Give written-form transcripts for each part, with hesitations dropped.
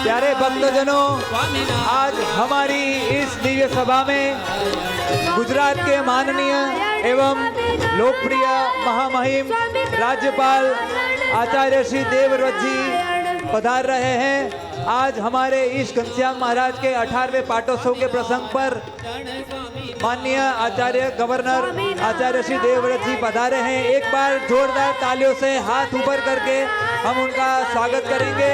प्यारे भक्तजनों, आज हमारी इस दिव्य सभा में गुजरात के माननीय एवं लोकप्रिय महामहिम राज्यपाल आचार्य श्री देवव्रत जी पधार रहे हैं। आज हमारे ईश घनश्याम महाराज के 18वें पाटोत्सव के प्रसंग पर माननीय आचार्य गवर्नर आचार्य श्री देवव्रत जी पधारे हैं। एक बार जोरदार तालियों से हाथ ऊपर करके हम उनका स्वागत करेंगे।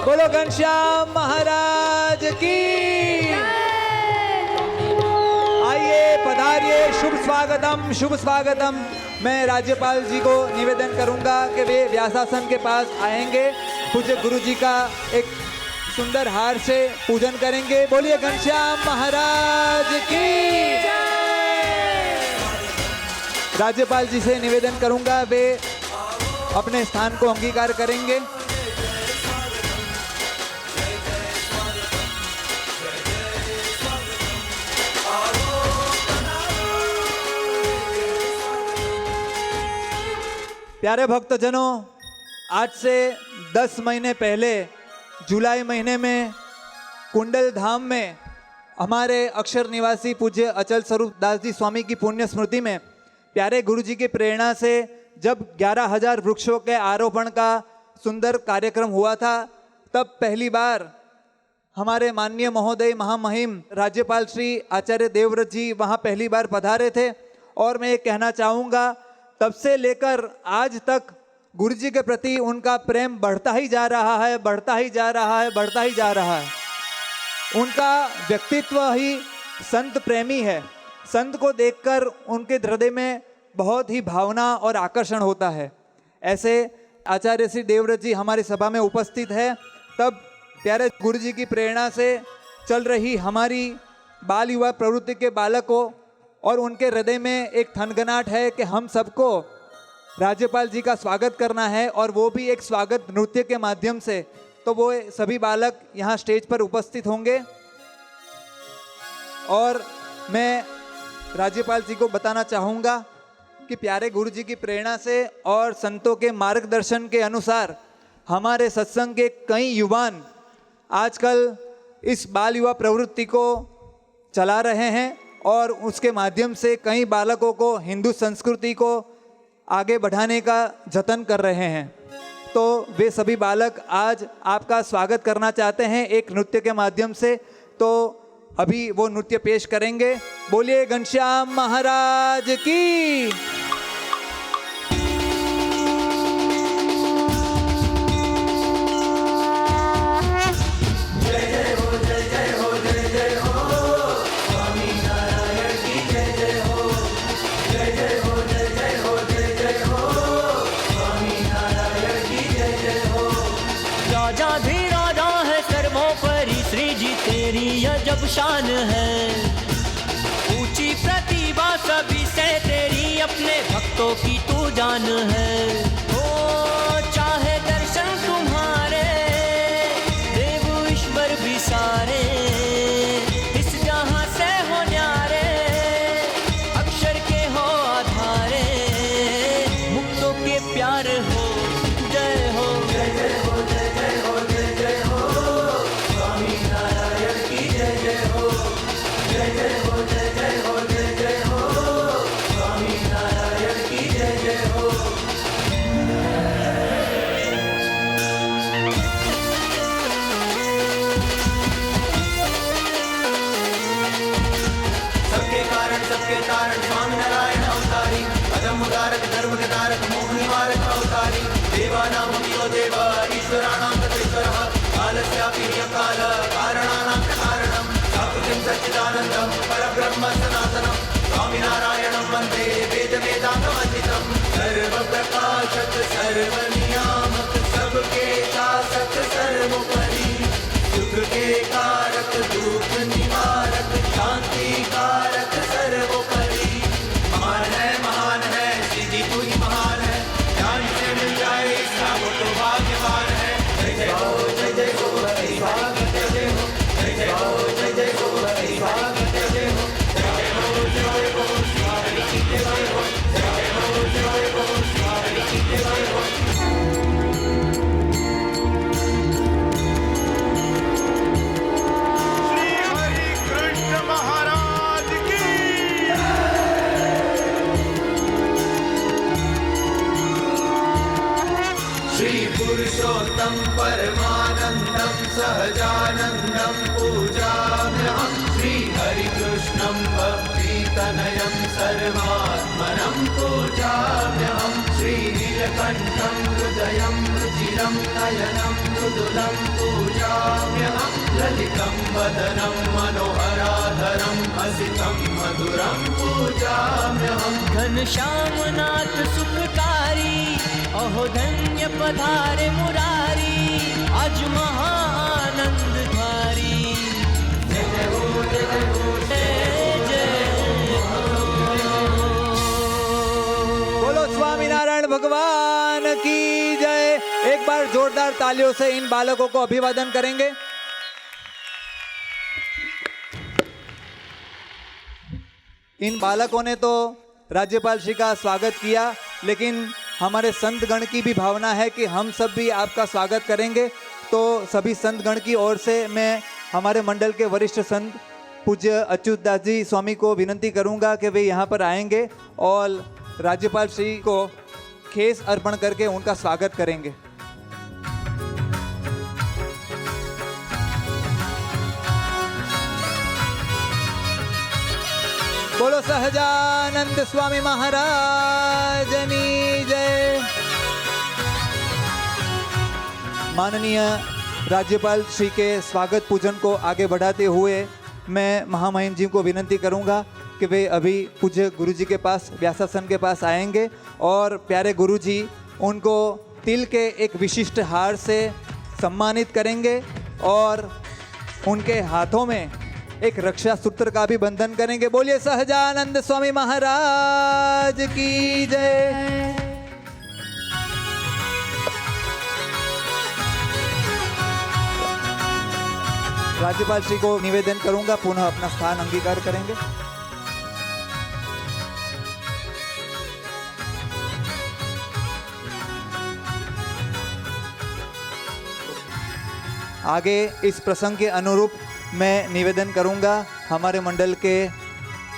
बोलो घनश्याम महाराज की। आइए पधारिए, शुभ स्वागतम। मैं राज्यपाल जी को निवेदन करूंगा कि वे व्यासासन के पास आएंगे, पूज्य गुरु जी का एक सुंदर हार से पूजन करेंगे। बोलिए घनश्याम महाराज की। राज्यपाल जी से निवेदन करूंगा वे अपने स्थान को अंगीकार करेंगे। प्यारे भक्तजनों, आज से 10 महीने पहले जुलाई महीने में कुंडल धाम में हमारे अक्षर निवासी पूज्य अचल स्वरूप दास जी स्वामी की पुण्य स्मृति में प्यारे गुरु जी की प्रेरणा से जब 11,000 वृक्षों के आरोपण का सुंदर कार्यक्रम हुआ था, तब पहली बार हमारे माननीय महोदय महामहिम राज्यपाल श्री आचार्य देवव्रत जी वहाँ पहली बार पधारे थे। और मैं ये कहना चाहूँगा, तब से लेकर आज तक गुरु जी के प्रति उनका प्रेम बढ़ता ही जा रहा है, बढ़ता ही जा रहा है, बढ़ता ही जा रहा है। उनका व्यक्तित्व ही संत प्रेमी है। संत को देखकर उनके हृदय में बहुत ही भावना और आकर्षण होता है। ऐसे आचार्य श्री देवव्रत जी हमारी सभा में उपस्थित है, तब प्यारे गुरु जी की प्रेरणा से चल रही हमारी बाल युवा प्रवृत्ति के बालकों और उनके हृदय में एक थनगनाहट है कि हम सबको राज्यपाल जी का स्वागत करना है, और वो भी एक स्वागत नृत्य के माध्यम से। तो वो सभी बालक यहाँ स्टेज पर उपस्थित होंगे और मैं राज्यपाल जी को बताना चाहूँगा कि प्यारे गुरु जी की प्रेरणा से और संतों के मार्गदर्शन के अनुसार हमारे सत्संग के कई युवान आजकल इस बाल युवा प्रवृत्ति को चला रहे हैं और उसके माध्यम से कई बालकों को हिंदू संस्कृति को आगे बढ़ाने का जतन कर रहे हैं। तो वे सभी बालक आज आपका स्वागत करना चाहते हैं एक नृत्य के माध्यम से। तो अभी वो नृत्य पेश करेंगे। बोलिए घनश्याम महाराज की। जब शान है ऊंची प्रतिभा सभी से तेरी, अपने भक्तों की तू जान है। ओ चाहे दर्शन तुम्हारे देव ईश्वर भी सारे, इस जहां से हो न्यारे, अक्षर के हो आधारे, मुक्तों के प्यार हो। जय हो जय जय हो जय जय हो जय जय हो स्वामी नारायण की जय जय हो, जय जय हो जय जय हो जय जय हो स्वामी नारायण की जय जय हो। सबके कारण सबके तारण स्वामी नारायण अवतारी, अधम उदारक धर्म के तारक मोह निवारक अवतारी, देवानां यो देव ईश्वराणां तदेश्वरः, कालस्यापि काल कारणानां कारणं, साकृतिं सच्चिदानन्दं परब्रह्म सनातनं, स्वामिनारायणं वन्दे वेदवेदान्तवन्दितं, सर्वप्रकाशक सर्वनियामक सबके शासक सर्वोपरि, सुख के कारक दुख निवारक शांति कारक सर्वोपरि। महान है सिद्धि तू ही महान है, ध्यान से मिल जाए इसका वो तो भाग्यवान है। शान्तं परमानन्दं सहजानन्दं पूजाम्यहं श्रीहरिकृष्णं भक्तितनयं सर्वात्मनं पूजाम्यहं श्रीनीलकण्ठं हृदयं रुचिरं नयनं मृदुलं पूजाम्यहं ललितं वदनं मनोहराधरं हसितं मधुरं पूजाम्यहं घनश्यामनाथ सुखकारी अहो धन्य पधारे मुरारी आज महाआनंद धारी जय हो जय हो बोलो स्वामीनारायण भगवान की जय। एक बार जोरदार तालियों से इन बालकों को अभिवादन करेंगे। इन बालकों ने तो राज्यपाल श्री का स्वागत किया, लेकिन हमारे संत गण की भी भावना है कि हम सब भी आपका स्वागत करेंगे। तो सभी संत गण की ओर से मैं हमारे मंडल के वरिष्ठ संत पूज्य अच्युत दास जी स्वामी को विनती करूंगा कि वे यहाँ पर आएंगे और राज्यपाल श्री को खेस अर्पण करके उनका स्वागत करेंगे। बोलो सहजानंद स्वामी महाराजनी जय। माननीय राज्यपाल श्री के स्वागत पूजन को आगे बढ़ाते हुए मैं महामहिम जी को विनती करूंगा कि वे अभी पूज्य गुरु जी के पास व्यासासन के पास आएंगे और प्यारे गुरु जी उनको तिल के एक विशिष्ट हार से सम्मानित करेंगे और उनके हाथों में एक रक्षा सूत्र का भी बंधन करेंगे। बोलिए सहजानंद स्वामी महाराज की जय। राज्यपाल श्री को निवेदन करूंगा पुनः अपना स्थान अंगीकार करेंगे। आगे इस प्रसंग के अनुरूप मैं निवेदन करूंगा हमारे मंडल के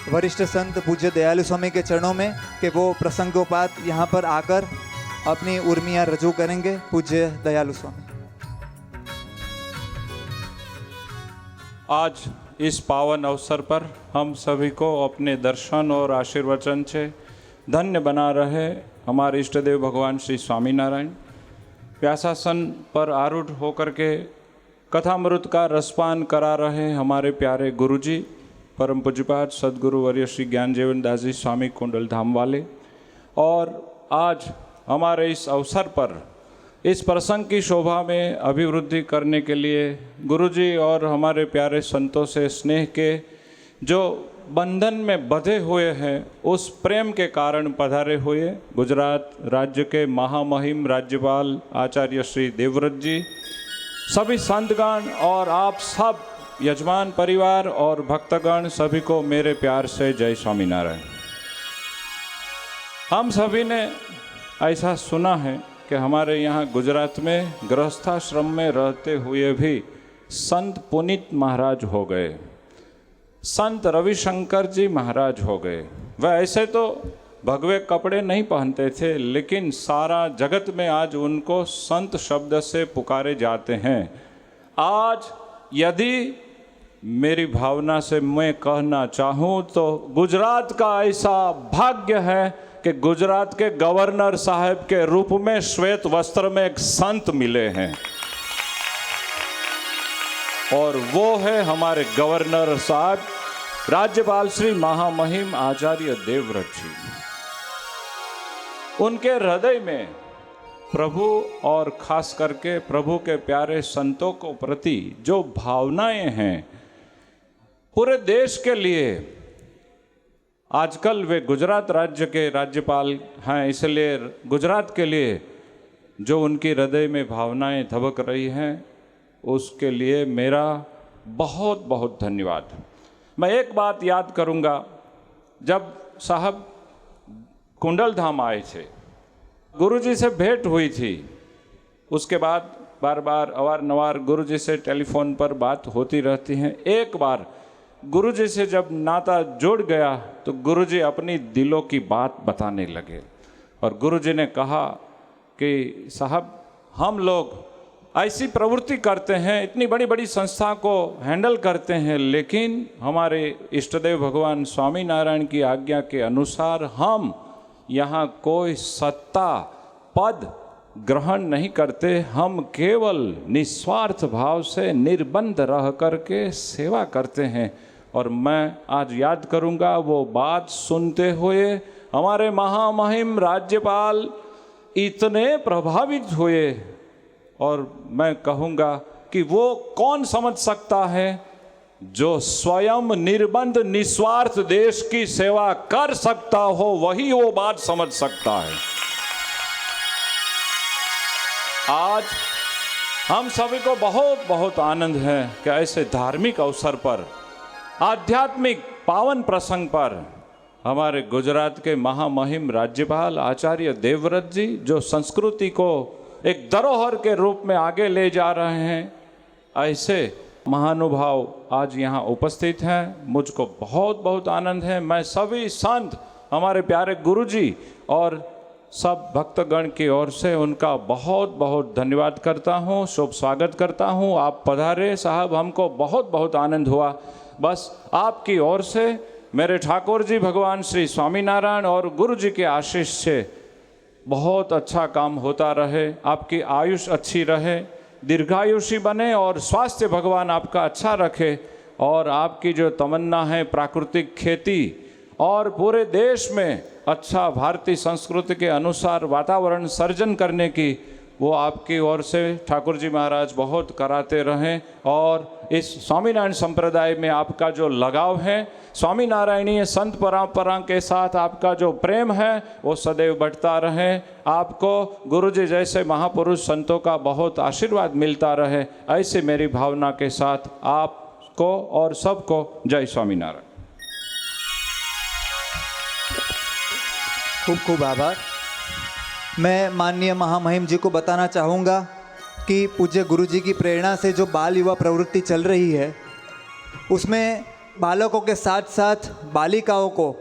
वरिष्ठ संत पूज्य दयालु स्वामी के चरणों में कि वो प्रसंगोपात यहाँ पर आकर अपनी उर्मियाँ रजू करेंगे। पूज्य दयालु स्वामी। आज इस पावन अवसर पर हम सभी को अपने दर्शन और आशीर्वचन से धन्य बना रहे हमारे इष्ट देव भगवान श्री स्वामीनारायण व्यासासन पर आरूढ़ होकर के कथामृत का रसपान करा रहे हमारे प्यारे गुरुजी परम पूज्यपाद सदगुरु वर्य श्री ज्ञानजीवन दास जी स्वामी कुंडल धाम वाले। और आज हमारे इस अवसर पर इस प्रसंग की शोभा में अभिवृद्धि करने के लिए गुरुजी और हमारे प्यारे संतों से स्नेह के जो बंधन में बंधे हुए हैं उस प्रेम के कारण पधारे हुए गुजरात राज्य के महामहिम राज्यपाल आचार्य श्री देवव्रत जी, सभी संतगण और आप सब यजमान परिवार और भक्तगण सभी को मेरे प्यार से जय स्वामीनारायण। हम सभी ने ऐसा सुना है कि हमारे यहाँ गुजरात में गृहस्थाश्रम में रहते हुए भी संत पुनीत महाराज हो गए, संत रविशंकर जी महाराज हो गए। वह ऐसे तो भगवे कपड़े नहीं पहनते थे, लेकिन सारा जगत में आज उनको संत शब्द से पुकारे जाते हैं। आज यदि मेरी भावना से मैं कहना चाहूँ तो गुजरात का ऐसा भाग्य है कि गुजरात के गवर्नर साहब के रूप में श्वेत वस्त्र में एक संत मिले हैं और वो है हमारे गवर्नर साहब राज्यपाल श्री महामहिम आचार्य देवव्रत जी। उनके हृदय में प्रभु और खास करके प्रभु के प्यारे संतों को प्रति जो भावनाएं हैं पूरे देश के लिए, आजकल वे गुजरात राज्य के राज्यपाल हैं, इसलिए गुजरात के लिए जो उनकी हृदय में भावनाएं धबक रही हैं उसके लिए मेरा बहुत बहुत धन्यवाद। मैं एक बात याद करूंगा, जब साहब कुंडल धाम आए थे, गुरुजी से भेंट हुई थी, उसके बाद बार बार अवारनवार गुरुजी से टेलीफोन पर बात होती रहती हैं। एक बार गुरुजी से जब नाता जुड़ गया तो गुरुजी अपनी दिलों की बात बताने लगे और गुरुजी ने कहा कि साहब हम लोग ऐसी प्रवृत्ति करते हैं, इतनी बड़ी बड़ी संस्था को हैंडल करते हैं, लेकिन हमारे इष्टदेव भगवान स्वामीनारायण की आज्ञा के अनुसार हम यहाँ कोई सत्ता पद ग्रहण नहीं करते। हम केवल निस्वार्थ भाव से निर्बंध रह करके सेवा करते हैं। और मैं आज याद करूँगा वो बात सुनते हुए हमारे महामहिम राज्यपाल इतने प्रभावित हुए, और मैं कहूँगा कि वो कौन समझ सकता है जो स्वयं निर्बंध निस्वार्थ देश की सेवा कर सकता हो, वही वो बात समझ सकता है। आज हम सभी को बहुत बहुत आनंद है कि ऐसे धार्मिक अवसर पर, आध्यात्मिक पावन प्रसंग पर हमारे गुजरात के महामहिम राज्यपाल आचार्य देवव्रत जी, जो संस्कृति को एक धरोहर के रूप में आगे ले जा रहे हैं, ऐसे महानुभाव आज यहाँ उपस्थित हैं। मुझको बहुत बहुत आनंद है। मैं सभी संत, हमारे प्यारे गुरुजी और सब भक्तगण की ओर से उनका बहुत बहुत धन्यवाद करता हूँ, शुभ स्वागत करता हूँ। आप पधारे साहब, हमको बहुत बहुत आनंद हुआ। बस आपकी ओर से मेरे ठाकुर जी भगवान श्री स्वामीनारायण और गुरु जी के आशीष से बहुत अच्छा काम होता रहे, आपकी आयुष अच्छी रहे, दीर्घायुषी बने और स्वास्थ्य भगवान आपका अच्छा रखे। और आपकी जो तमन्ना है प्राकृतिक खेती और पूरे देश में अच्छा भारतीय संस्कृति के अनुसार वातावरण सर्जन करने की, वो आपकी ओर से ठाकुर जी महाराज बहुत कराते रहें। और इस स्वामीनारायण संप्रदाय में आपका जो लगाव है, स्वामीनारायणीय संत परंपरा के साथ आपका जो प्रेम है, वो सदैव बढ़ता रहे। आपको गुरु जी जैसे महापुरुष संतों का बहुत आशीर्वाद मिलता रहे, ऐसे मेरी भावना के साथ आपको और सबको जय स्वामीनारायण। खूब खूब आभार। मैं माननीय महामहिम जी को बताना चाहूँगा कि पूज्य गुरु जी की प्रेरणा से जो बाल युवा प्रवृत्ति चल रही है, उसमें बालकों के साथ साथ बालिकाओं को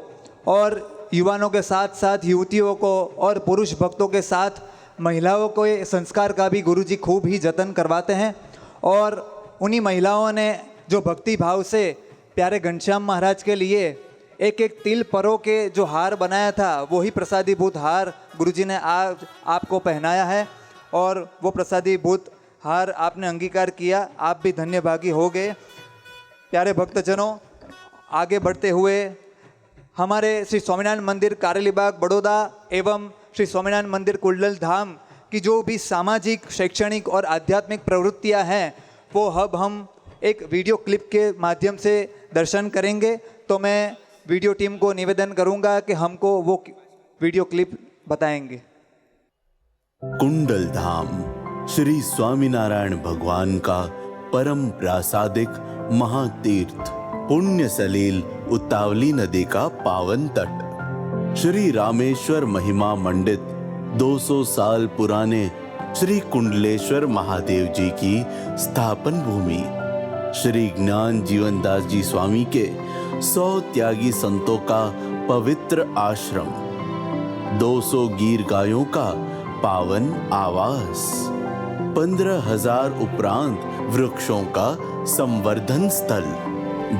और युवानों के साथ साथ युवतियों को और पुरुष भक्तों के साथ महिलाओं को ये संस्कार का भी गुरु जी खूब ही जतन करवाते हैं। और उन्हीं महिलाओं ने जो भक्ति भाव से प्यारे घनश्याम महाराज के लिए एक एक तिल परों के जो हार बनाया था, वही प्रसादीभूत हार गुरुजी ने आज आपको पहनाया है। और वो प्रसादीभूत हार आपने अंगीकार किया, आप भी धन्यभागी हो गए। प्यारे भक्तजनों, आगे बढ़ते हुए हमारे श्री स्वामीनारायण मंदिर कारेलीबाग बड़ौदा एवं श्री स्वामीनारायण मंदिर कुंडल धाम की जो भी सामाजिक, शैक्षणिक और आध्यात्मिक प्रवृत्तियां हैं, वो अब हम एक वीडियो क्लिप के माध्यम से दर्शन करेंगे। तो मैं वीडियो टीम को निवेदन करूंगा कि हमको वो वीडियो क्लिप बताएंगे। कुंडल धाम श्री स्वामीनारायण भगवान का परम प्रासादिक महातीर्थ, पुण्य सलील उतावली नदी का पावन तट, श्री रामेश्वर महिमा मंडित 200 साल पुराने श्री कुंडलेश्वर महादेव जी की स्थापन भूमि, श्री ज्ञान जीवनदास जी स्वामी के 100 त्यागी संतों का पवित्र आश्रम, 200 गीर गायों का पावन आवास, 15,000 उपरांत वृक्षों का संवर्धन स्थल,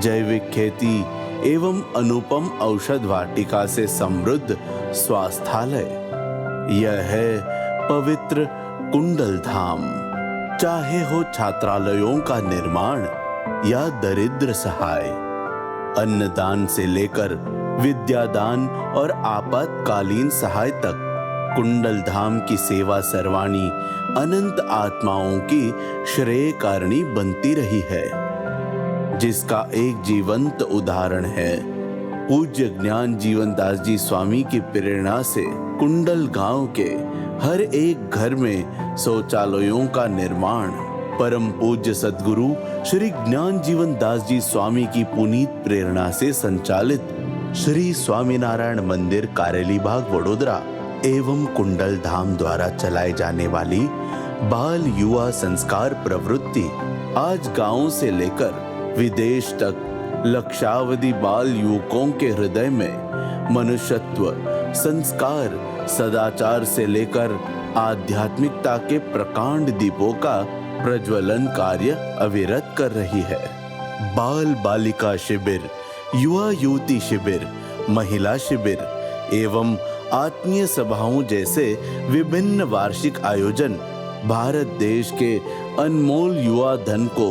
जैविक खेती एवं अनुपम औषध वाटिका से समृद्ध स्वास्थ्यालय। यह है पवित्र कुंडल धाम। चाहे हो छात्रालयों का निर्माण या दरिद्र सहाय, अन्नदान से लेकर विद्यादान और आपातकालीन सहाय तक, कुंडल धाम की सेवा सर्वाणी अनंत आत्माओं की श्रेय कारिणी बनती रही है, जिसका एक जीवंत उदाहरण है पूज्य ज्ञान जीवनदास जी स्वामी की प्रेरणा से कुंडल गांव के हर एक घर में शौचालयों का निर्माण। परम पूज्य सद्गुरु श्री ज्ञान जीवनदास जी स्वामी की पुनीत प्रेरणा से संचालित श्री स्वामीनारायण मंदिर कारेलीबाग वडोदरा एवं कुंडल धाम द्वारा चलाए जाने वाली बाल युवा संस्कार प्रवृत्ति आज गांव से लेकर विदेश तक लक्षावधि बाल युवकों के हृदय में मनुष्यत्व, संस्कार, सदाचार से लेकर आध्यात्मिकता के प्रकांड दीपों का प्रज्वलन कार्य अविरत कर रही है। बाल बालिका शिविर, युवा युवती शिविर, महिला शिविर एवं आत्मीय सभाओं जैसे विभिन्न वार्षिक आयोजन भारत देश के अनमोल युवा धन को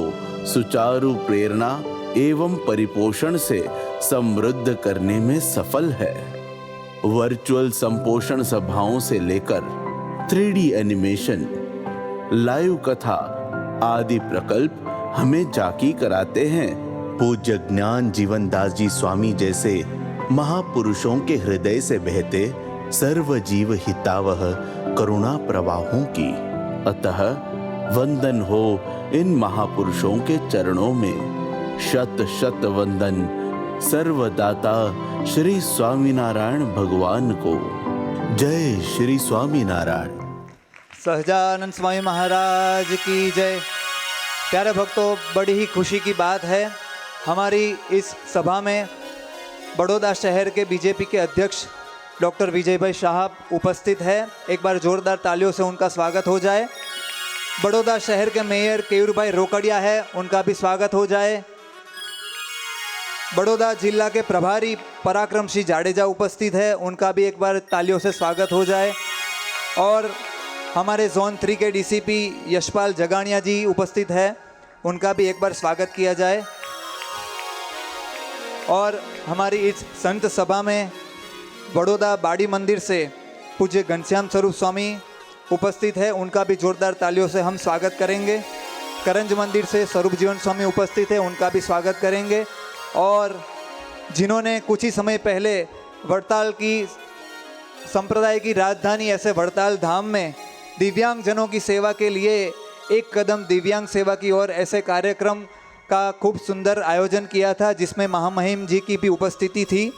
सुचारू प्रेरणा एवं परिपोषण से समृद्ध करने में सफल है। वर्चुअल संपोषण सभाओं से लेकर 3D एनिमेशन, लाइव कथा आदि प्रकल्प हमें जाकी कराते हैं। पूज्य ज्ञान जीवन दास जी स्वामी जैसे महापुरुषों के हृदय से बहते सर्व जीव हितावह करुणा प्रवाहों की। अतः वंदन हो इन महापुरुषों के चरणों में। शत शत वंदन सर्वदाता श्री स्वामीनारायण भगवान को। जय श्री स्वामीनारायण। सहजानंद स्वामी महाराज की जय। प्यारे भक्तों, बड़ी ही खुशी की बात है, हमारी इस सभा में बड़ौदा शहर के बीजेपी के अध्यक्ष डॉक्टर विजय भाई साहब उपस्थित है। एक बार जोरदार तालियों से उनका स्वागत हो जाए। बड़ौदा शहर के मेयर केयूर भाई रोकड़िया है, उनका भी स्वागत हो जाए। बड़ौदा जिला के प्रभारी पराक्रम सिंह जाडेजा उपस्थित है, उनका भी एक बार तालियों से स्वागत हो जाए। और हमारे जोन 3 के डीसीपी यशपाल जगानिया जी उपस्थित है, उनका भी एक बार स्वागत किया जाए। और हमारी इस संत सभा में बड़ौदा बाड़ी मंदिर से पूज्य घनश्याम स्वरूप स्वामी उपस्थित है, उनका भी जोरदार तालियों से हम स्वागत करेंगे। करंज मंदिर से स्वरूप जीवन स्वामी उपस्थित है, उनका भी स्वागत करेंगे। और जिन्होंने कुछ ही समय पहले वड़ताल की संप्रदाय की राजधानी ऐसे वड़ताल धाम में दिव्यांगजनों की सेवा के लिए एक कदम दिव्यांग सेवा की ओर ऐसे कार्यक्रम का खूब सुंदर आयोजन किया था, जिसमें महामहिम जी की भी उपस्थिति थी।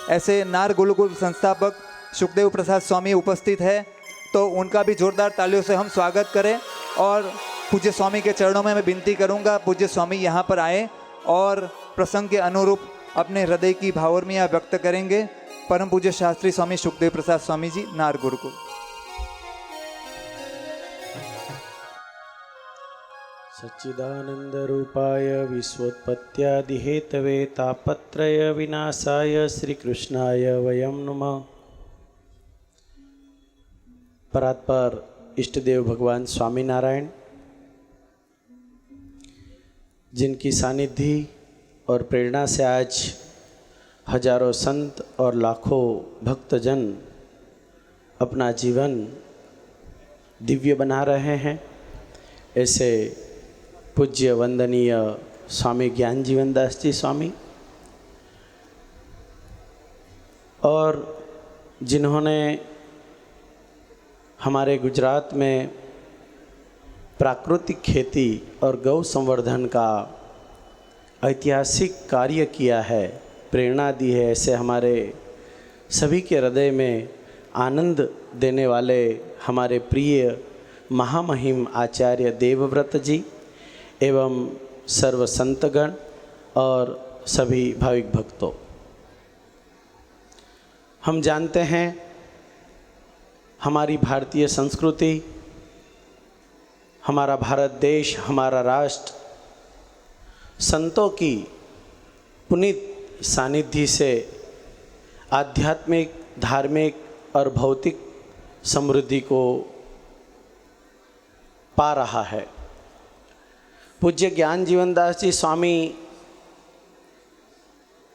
ऐसे नार गुरुकुल संस्थापक सुखदेव प्रसाद स्वामी उपस्थित है, तो उनका भी जोरदार तालियों से हम स्वागत करें। और पूज्य स्वामी के चरणों में मैं विनती करूंगा, पूज्य स्वामी यहाँ पर आए और प्रसंग के अनुरूप अपने हृदय की भावरमियाँ व्यक्त करेंगे। परम पूज्य शास्त्री स्वामी सुखदेव प्रसाद स्वामी जी, नार गुरुकुल। सच्चिदानंद रूपाय विश्वोत्पत्त्यादि हेतवे तापत्रय विनाशाय श्री कृष्णाय वयं नमः। परात्पर इष्टदेव भगवान स्वामीनारायण, जिनकी सानिध्य और प्रेरणा से आज हजारों संत और लाखों भक्तजन अपना जीवन दिव्य बना रहे हैं, ऐसे पूज्य वंदनीय स्वामी ज्ञान जीवन दास जी स्वामी, और जिन्होंने हमारे गुजरात में प्राकृतिक खेती और गौ संवर्धन का ऐतिहासिक कार्य किया है, प्रेरणा दी है, ऐसे हमारे सभी के हृदय में आनंद देने वाले हमारे प्रिय महामहिम आचार्य देवव्रत जी एवं सर्व संतगण और सभी भाविक भक्तों, हम जानते हैं हमारी भारतीय संस्कृति, हमारा भारत देश, हमारा राष्ट्र संतों की पुनीत सानिध्य से आध्यात्मिक, धार्मिक और भौतिक समृद्धि को पा रहा है। पूज्य ज्ञान जीवन दास जी स्वामी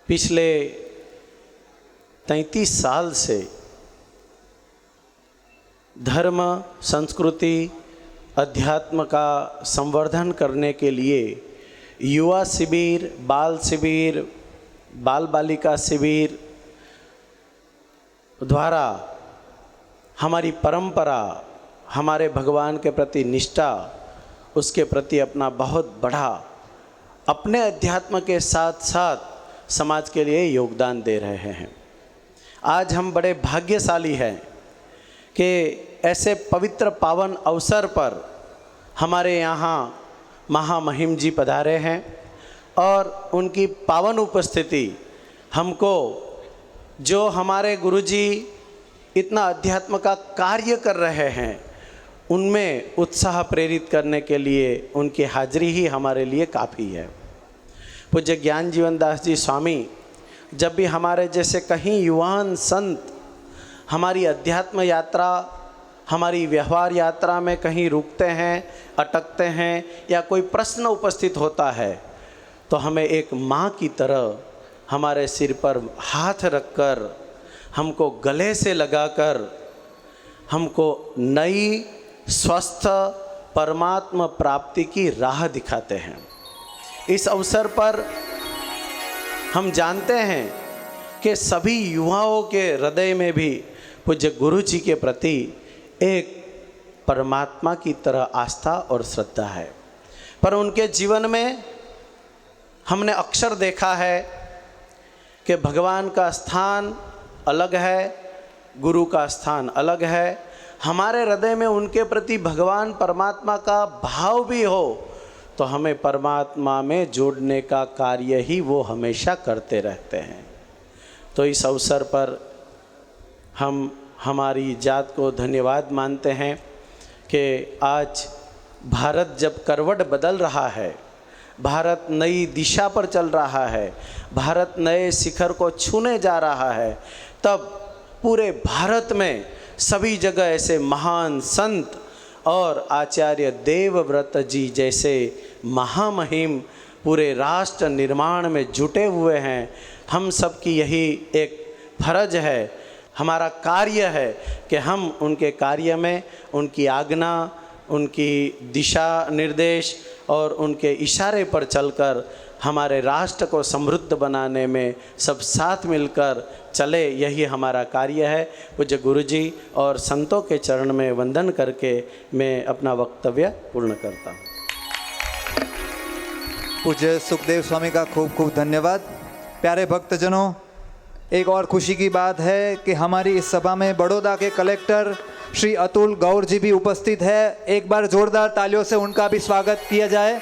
पिछले 33 साल से धर्म, संस्कृति, अध्यात्म का संवर्धन करने के लिए युवा शिविर, बाल बालिका शिविर द्वारा हमारी परंपरा, हमारे भगवान के प्रति निष्ठा, उसके प्रति अपना बहुत बड़ा अपने अध्यात्म के साथ साथ समाज के लिए योगदान दे रहे हैं। आज हम बड़े भाग्यशाली हैं कि ऐसे पवित्र पावन अवसर पर हमारे यहाँ महामहिम जी पधारे हैं और उनकी पावन उपस्थिति हमको, जो हमारे गुरुजी इतना अध्यात्म का कार्य कर रहे हैं, उनमें उत्साह प्रेरित करने के लिए उनकी हाजिरी ही हमारे लिए काफ़ी है। पूज्य ज्ञान जीवन दास जी स्वामी जब भी हमारे जैसे कहीं युवान संत हमारी अध्यात्म यात्रा, हमारी व्यवहार यात्रा में कहीं रुकते हैं, अटकते हैं या कोई प्रश्न उपस्थित होता है, तो हमें एक माँ की तरह हमारे सिर पर हाथ रखकर, हमको गले से लगाकर, हमको नई स्वस्थ परमात्मा प्राप्ति की राह दिखाते हैं। इस अवसर पर हम जानते हैं कि सभी युवाओं के हृदय में भी पूज्य गुरु जी के प्रति एक परमात्मा की तरह आस्था और श्रद्धा है, पर उनके जीवन में हमने अक्सर देखा है कि भगवान का स्थान अलग है, गुरु का स्थान अलग है। हमारे हृदय में उनके प्रति भगवान परमात्मा का भाव भी हो तो हमें परमात्मा में जोड़ने का कार्य ही वो हमेशा करते रहते हैं। तो इस अवसर पर हम हमारी जात को धन्यवाद मानते हैं कि आज भारत जब करवट बदल रहा है, भारत नई दिशा पर चल रहा है, भारत नए शिखर को छूने जा रहा है, तब पूरे भारत में सभी जगह ऐसे महान संत और आचार्य देवव्रत जी जैसे महामहिम पूरे राष्ट्र निर्माण में जुटे हुए हैं। हम सब की यही एक फर्ज है, हमारा कार्य है कि हम उनके कार्य में उनकी आज्ञा, उनकी दिशा निर्देश और उनके इशारे पर चलकर हमारे राष्ट्र को समृद्ध बनाने में सब साथ मिलकर चले, यही हमारा कार्य है। पूज्य गुरु जी और संतों के चरण में वंदन करके मैं अपना वक्तव्य पूर्ण करता हूँ। पूज्य सुखदेव स्वामी का खूब खूब धन्यवाद। प्यारे भक्तजनों, एक और खुशी की बात है कि हमारी इस सभा में बड़ौदा के कलेक्टर श्री अतुल गौर जी भी उपस्थित है। एक बार जोरदार तालियों से उनका भी स्वागत किया जाए।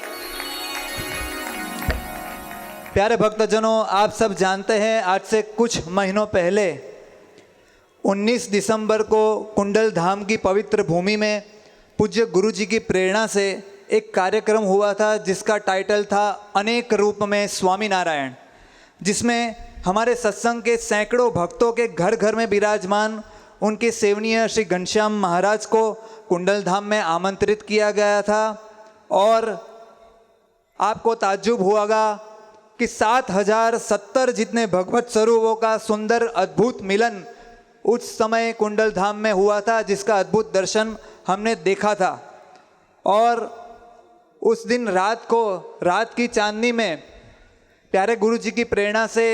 प्यारे भक्तजनों, आप सब जानते हैं आज से कुछ महीनों पहले 19 दिसंबर को कुंडल धाम की पवित्र भूमि में पूज्य गुरु जी की प्रेरणा से एक कार्यक्रम हुआ था जिसका टाइटल था अनेक रूप में स्वामी नारायण, जिसमें हमारे सत्संग के सैकड़ों भक्तों के घर घर में विराजमान उनके सेवनीय श्री घनश्याम महाराज को कुंडल धाम में आमंत्रित किया गया था। और आपको ताज्जुब होगा कि 7070 जितने भगवत स्वरूपों का सुंदर अद्भुत मिलन उस समय कुंडल धाम में हुआ था, जिसका अद्भुत दर्शन हमने देखा था। और उस दिन रात की चांदनी में प्यारे गुरु जी की प्रेरणा से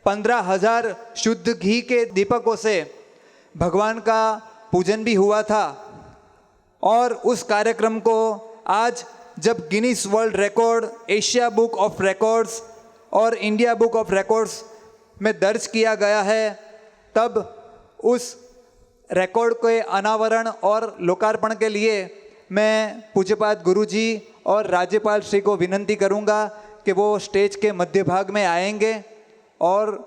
15,000 शुद्ध घी के दीपकों से भगवान का पूजन भी हुआ था। और उस कार्यक्रम को आज जब Guinness world record, Asia book of records और इंडिया बुक ऑफ रिकॉर्ड्स में दर्ज किया गया है, तब उस रिकॉर्ड के अनावरण और लोकार्पण के लिए मैं पूज्यपाद गुरु जी और राज्यपाल श्री को विनंती करूंगा कि वो स्टेज के मध्य भाग में आएंगे और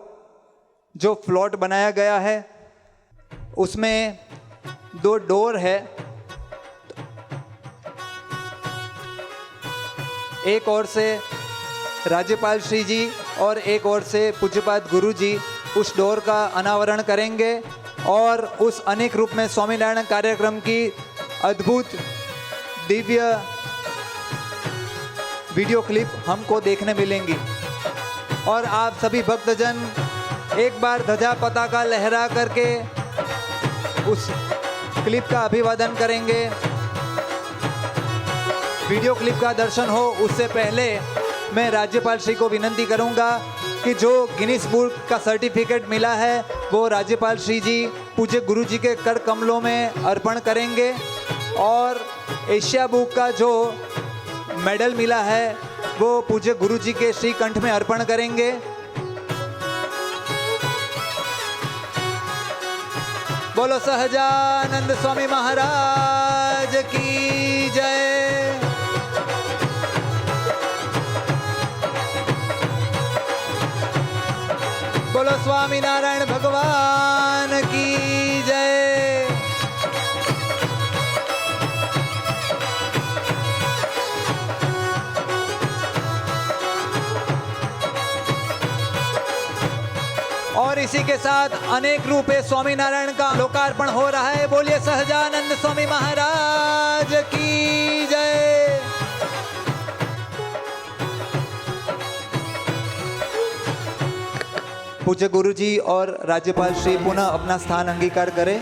जो फ्लोट बनाया गया है उसमें 2 डोर है, एक ओर से राज्यपाल श्री जी और एक ओर से पूज्यपाद गुरु जी उस डोर का अनावरण करेंगे और उस अनेक रूप में स्वामीनारायण कार्यक्रम की अद्भुत दिव्य वीडियो क्लिप हमको देखने मिलेंगी। और आप सभी भक्तजन एक बार ध्वजा पताका लहरा करके उस क्लिप का अभिवादन करेंगे। वीडियो क्लिप का दर्शन हो उससे पहले मैं राज्यपाल श्री को विनंती करूंगा कि जो गिनीज बुक का सर्टिफिकेट मिला है वो राज्यपाल श्री जी पूज्य गुरु जी के कर कमलों में अर्पण करेंगे और एशिया बुक का जो मेडल मिला है वो पूज्य गुरु जी के श्री कंठ में अर्पण करेंगे। बोलो सहजानंद स्वामी महाराज की जय। बोलो स्वामी नारायण भगवान की जय। इसी के साथ अनेक रूपे स्वामीनारायण का लोकार्पण हो रहा है। बोलिए सहजानंद स्वामी महाराज की जय। पूज्य गुरुजी और राज्यपाल श्री पुनः अपना स्थान अंगीकार करें।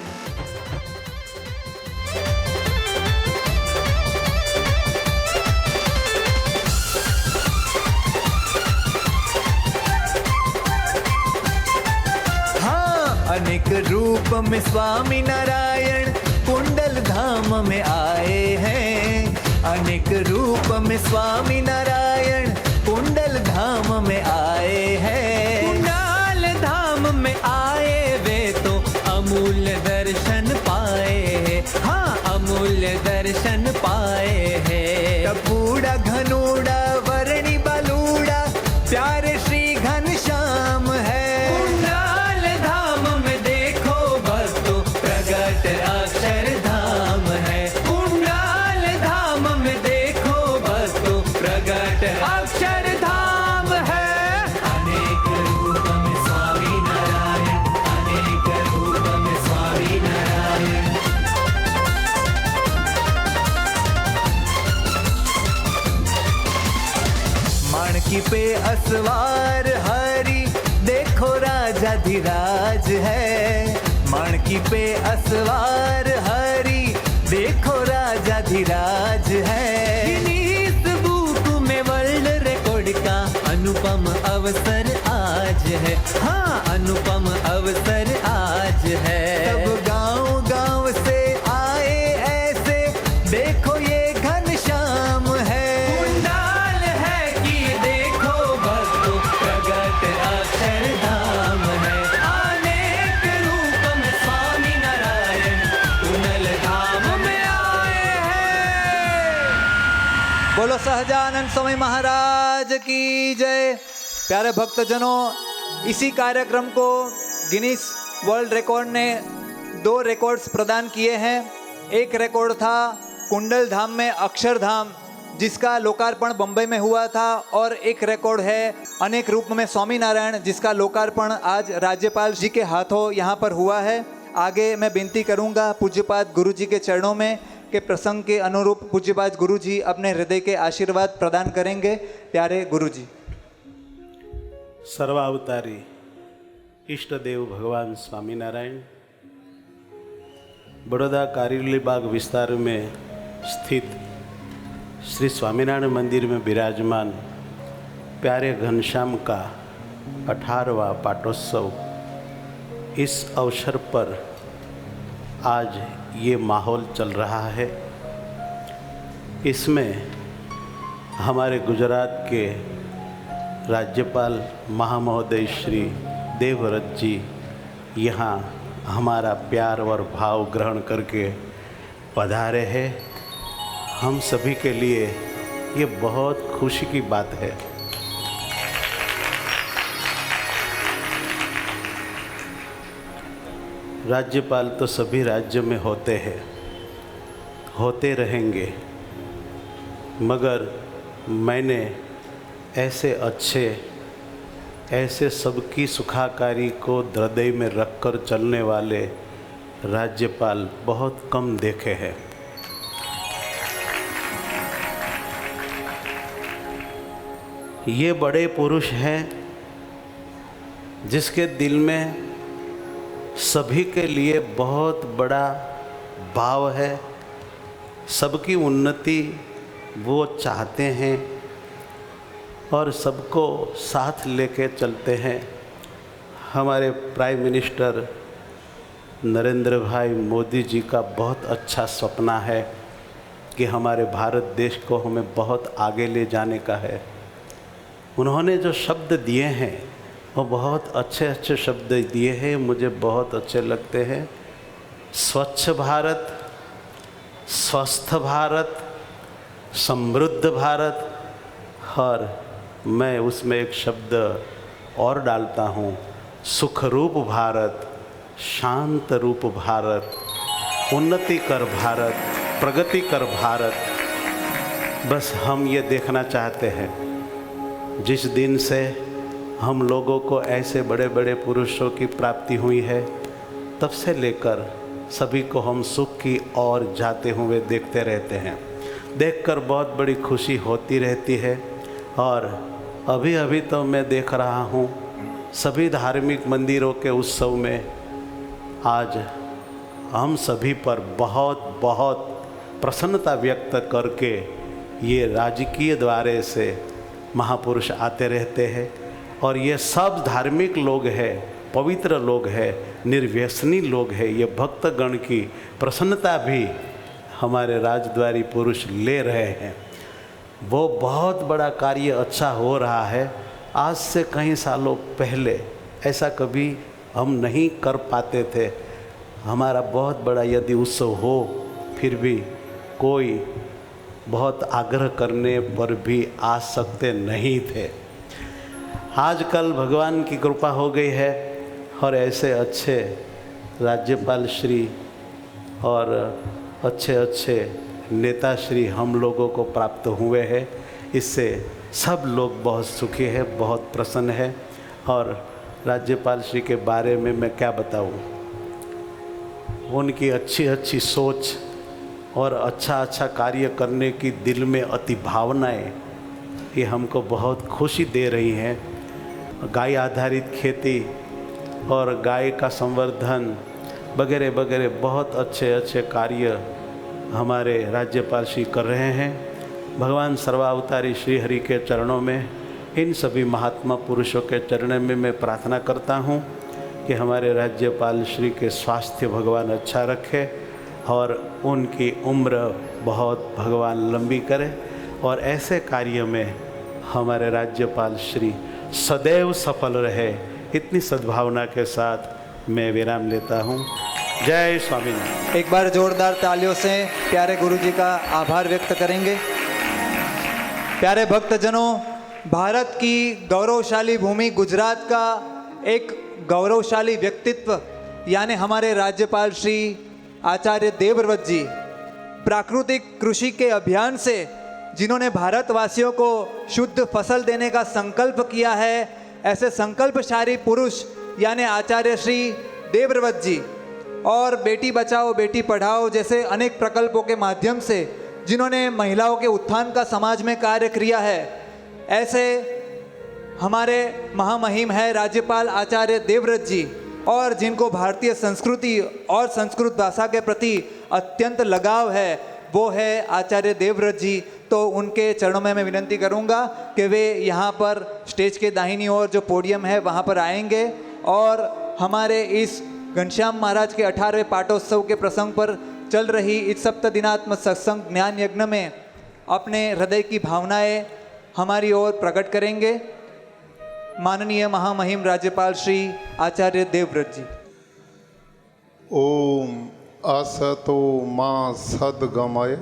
अनेक रूप में स्वामी नारायण कुंडल धाम में आए हैं। अनेक रूप में स्वामी नारायण कुंडल धाम में आए हैं। कुंडल धाम में आए वे तो अमूल्य दर्शन पाए हैं। हाँ, अमूल्य दर्शन पाए हैं। टपूड़ा घनूड़ा वर्णी बालूड़ा प्यारे श्री घनश्याम है। अक्षरधाम है। कुंडल धाम में देखो बस तो प्रगट अक्षरधाम है। अनेक रूप में स्वामी नारायण, अनेक रूप में स्वामी नारायण। माणकी पे असवार हरि देखो राजाधिराज है। माणकी पे असवार हरि देखो राजाधिराज है। गिनीज बुक में वर्ल्ड रिकॉर्ड का अनुपम अवसर आज है। हाँ, अनुपम अवसर आज है। सब गांव-गांव से आए ऐसे देखो ये घनश्याम है। कुंडल है कि देखो भक्तों प्रगट अक्षरधाम है। बोलो सहजानंद स्वामी महाराज की जय। प्यारे भक्तजनों, इसी कार्यक्रम को गिनीज वर्ल्ड रिकॉर्ड ने 2 रिकॉर्ड्स प्रदान किए हैं। एक रिकॉर्ड था कुंडल धाम में अक्षरधाम, जिसका लोकार्पण बम्बई में हुआ था, और एक रिकॉर्ड है अनेक रूप में स्वामीनारायण, जिसका लोकार्पण आज राज्यपाल जी के हाथों यहाँ पर हुआ है। आगे मैं विनती करूँगा पूज्यपाद गुरु जी के चरणों में के प्रसंग के अनुरूप पूज्यपाद गुरु जी अपने हृदय के आशीर्वाद प्रदान करेंगे। प्यारे गुरु जी। सर्वावतारी इष्ट देव भगवान स्वामीनारायण बड़ौदा कारिवली बाग विस्तार में स्थित श्री स्वामीनारायण मंदिर में विराजमान प्यारे घनश्याम का 18वां पाटोत्सव, इस अवसर पर आज ये माहौल चल रहा है। इसमें हमारे गुजरात के राज्यपाल महामहोदय श्री देवव्रत जी यहाँ हमारा प्यार और भाव ग्रहण करके पधारे हैं। हम सभी के लिए ये बहुत खुशी की बात है। राज्यपाल तो सभी राज्य में होते हैं, होते रहेंगे, मगर मैंने ऐसे अच्छे, ऐसे सबकी सुखाकारी को हृदय में रखकर चलने वाले राज्यपाल बहुत कम देखे हैं। ये बड़े पुरुष हैं जिसके दिल में सभी के लिए बहुत बड़ा भाव है, सबकी उन्नति वो चाहते हैं और सबको साथ लेके चलते हैं। हमारे प्राइम मिनिस्टर नरेंद्र भाई मोदी जी का बहुत अच्छा सपना है कि हमारे भारत देश को हमें बहुत आगे ले जाने का है। उन्होंने जो शब्द दिए हैं वो बहुत अच्छे अच्छे शब्द दिए हैं, मुझे बहुत अच्छे लगते हैं। स्वच्छ भारत, स्वस्थ भारत, समृद्ध भारत, और मैं उसमें एक शब्द और डालता हूँ, सुखरूप भारत, शांत रूप भारत, उन्नति कर भारत, प्रगति कर भारत। बस हम ये देखना चाहते हैं जिस दिन से हम लोगों को ऐसे बड़े बड़े पुरुषों की प्राप्ति हुई है, तब से लेकर सभी को हम सुख की ओर जाते हुए देखते रहते हैं। देखकर बहुत बड़ी खुशी होती रहती है। और अभी अभी तो मैं देख रहा हूँ सभी धार्मिक मंदिरों के उत्सव में आज हम सभी पर बहुत बहुत प्रसन्नता व्यक्त करके ये राजकीय द्वारे से महापुरुष आते रहते हैं। और ये सब धार्मिक लोग हैं, पवित्र लोग हैं, निर्व्यसनी लोग हैं। ये भक्तगण की प्रसन्नता भी हमारे राजद्वारी पुरुष ले रहे हैं। वो बहुत बड़ा कार्य अच्छा हो रहा है। आज से कई सालों पहले ऐसा कभी हम नहीं कर पाते थे। हमारा बहुत बड़ा यदि उत्सव हो फिर भी कोई बहुत आग्रह करने पर भी आ सकते नहीं थे। आजकल भगवान की कृपा हो गई है और ऐसे अच्छे राज्यपाल श्री और अच्छे अच्छे नेता श्री हम लोगों को प्राप्त हुए हैं। इससे सब लोग बहुत सुखी हैं, बहुत प्रसन्न है। और राज्यपाल श्री के बारे में मैं क्या बताऊं, उनकी अच्छी अच्छी सोच और अच्छा अच्छा कार्य करने की दिल में अति भावनाएं ये हमको बहुत खुशी दे रही हैं। गाय आधारित खेती और गाय का संवर्धन वगैरह वगैरह बहुत अच्छे अच्छे कार्य हमारे राज्यपाल श्री कर रहे हैं। भगवान सर्वावतारी श्री हरि के चरणों में, इन सभी महात्मा पुरुषों के चरणों में मैं प्रार्थना करता हूँ कि हमारे राज्यपाल श्री के स्वास्थ्य भगवान अच्छा रखे और उनकी उम्र बहुत भगवान लंबी करे और ऐसे कार्य में हमारे राज्यपाल श्री सदैव सफल रहे। इतनी सद्भावना के साथ मैं विराम लेता हूँ। जय स्वामीनारायण। एक बार जोरदार तालियों से प्यारे गुरु जी का आभार व्यक्त करेंगे। प्यारे भक्तजनों, भारत की गौरवशाली भूमि गुजरात का एक गौरवशाली व्यक्तित्व यानी हमारे राज्यपाल श्री आचार्य देवव्रत जी प्राकृतिक कृषि के अभियान से जिन्होंने भारतवासियों को शुद्ध फसल देने का संकल्प किया है, ऐसे संकल्पशाली पुरुष यानी आचार्य श्री देवव्रत जी और बेटी बचाओ बेटी पढ़ाओ जैसे अनेक प्रकल्पों के माध्यम से जिन्होंने महिलाओं के उत्थान का समाज में कार्य किया है, ऐसे हमारे महामहिम है राज्यपाल आचार्य देवव्रत जी और जिनको भारतीय संस्कृति और संस्कृत भाषा के प्रति अत्यंत लगाव है, वो है आचार्य देवव्रत जी। तो उनके चरणों में मैं विनंती करूंगा कि वे यहाँ पर स्टेज के दाहिनी ओर जो पोडियम है वहाँ पर आएंगे और हमारे इस घनश्याम महाराज के 18वें पाटोत्सव के प्रसंग पर चल रही इस सप्तदिनात्म सत्संग ज्ञान यज्ञ में अपने हृदय की भावनाएं हमारी ओर प्रकट करेंगे। माननीय महामहिम राज्यपाल श्री आचार्य देवव्रत जी। ओम असतो मां सद्गमय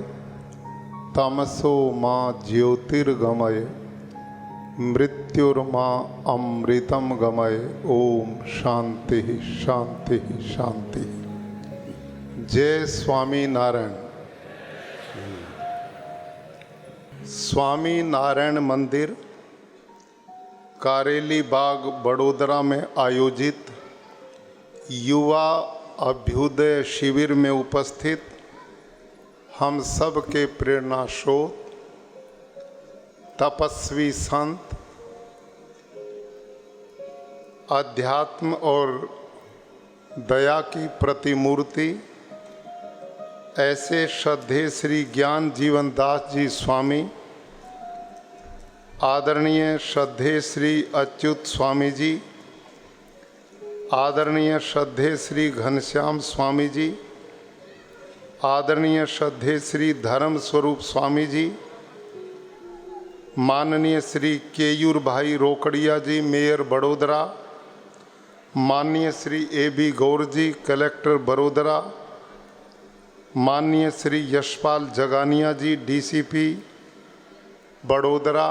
तमसो मां ज्योतिर्गमय मृत्युर्मा अमृतम गमय। ओम शांति शांति शांति। जय स्वामी नारायण। स्वामी नारायण मंदिर कारेली बाग बड़ोदरा में आयोजित युवा अभ्युदय शिविर में उपस्थित हम सब के प्रेरणा स्रोत तपस्वी संत, अध्यात्म और दया की प्रतिमूर्ति ऐसे श्रद्धेय श्री ज्ञान जीवन दास जी स्वामी, आदरणीय श्रद्धेय श्री अच्युत स्वामी जी, आदरणीय श्रद्धेय श्री घनश्याम स्वामी जी, आदरणीय श्रद्धेय श्री धर्म स्वरूप स्वामी जी, माननीय श्री केयूर भाई रोकड़िया जी मेयर बड़ोदरा, माननीय श्री A.B. गौर जी कलेक्टर बड़ोदरा, माननीय श्री यशपाल जगानिया जी DCP बड़ोदरा,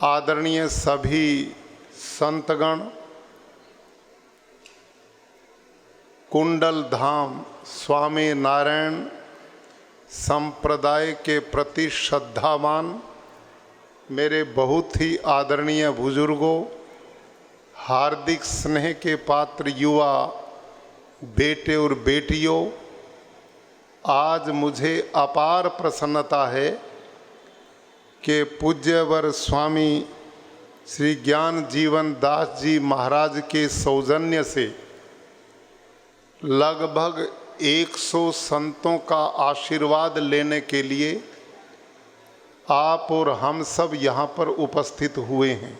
आदरणीय सभी संतगण, कुंडल धाम स्वामी नारायण संप्रदाय के प्रति श्रद्धावान मेरे बहुत ही आदरणीय बुजुर्गों, हार्दिक स्नेह के पात्र युवा बेटे और बेटियों, आज मुझे अपार प्रसन्नता है कि पूज्यवर स्वामी श्री ज्ञान जीवन दास जी महाराज के सौजन्य से लगभग 100 संतों का आशीर्वाद लेने के लिए आप और हम सब यहाँ पर उपस्थित हुए हैं।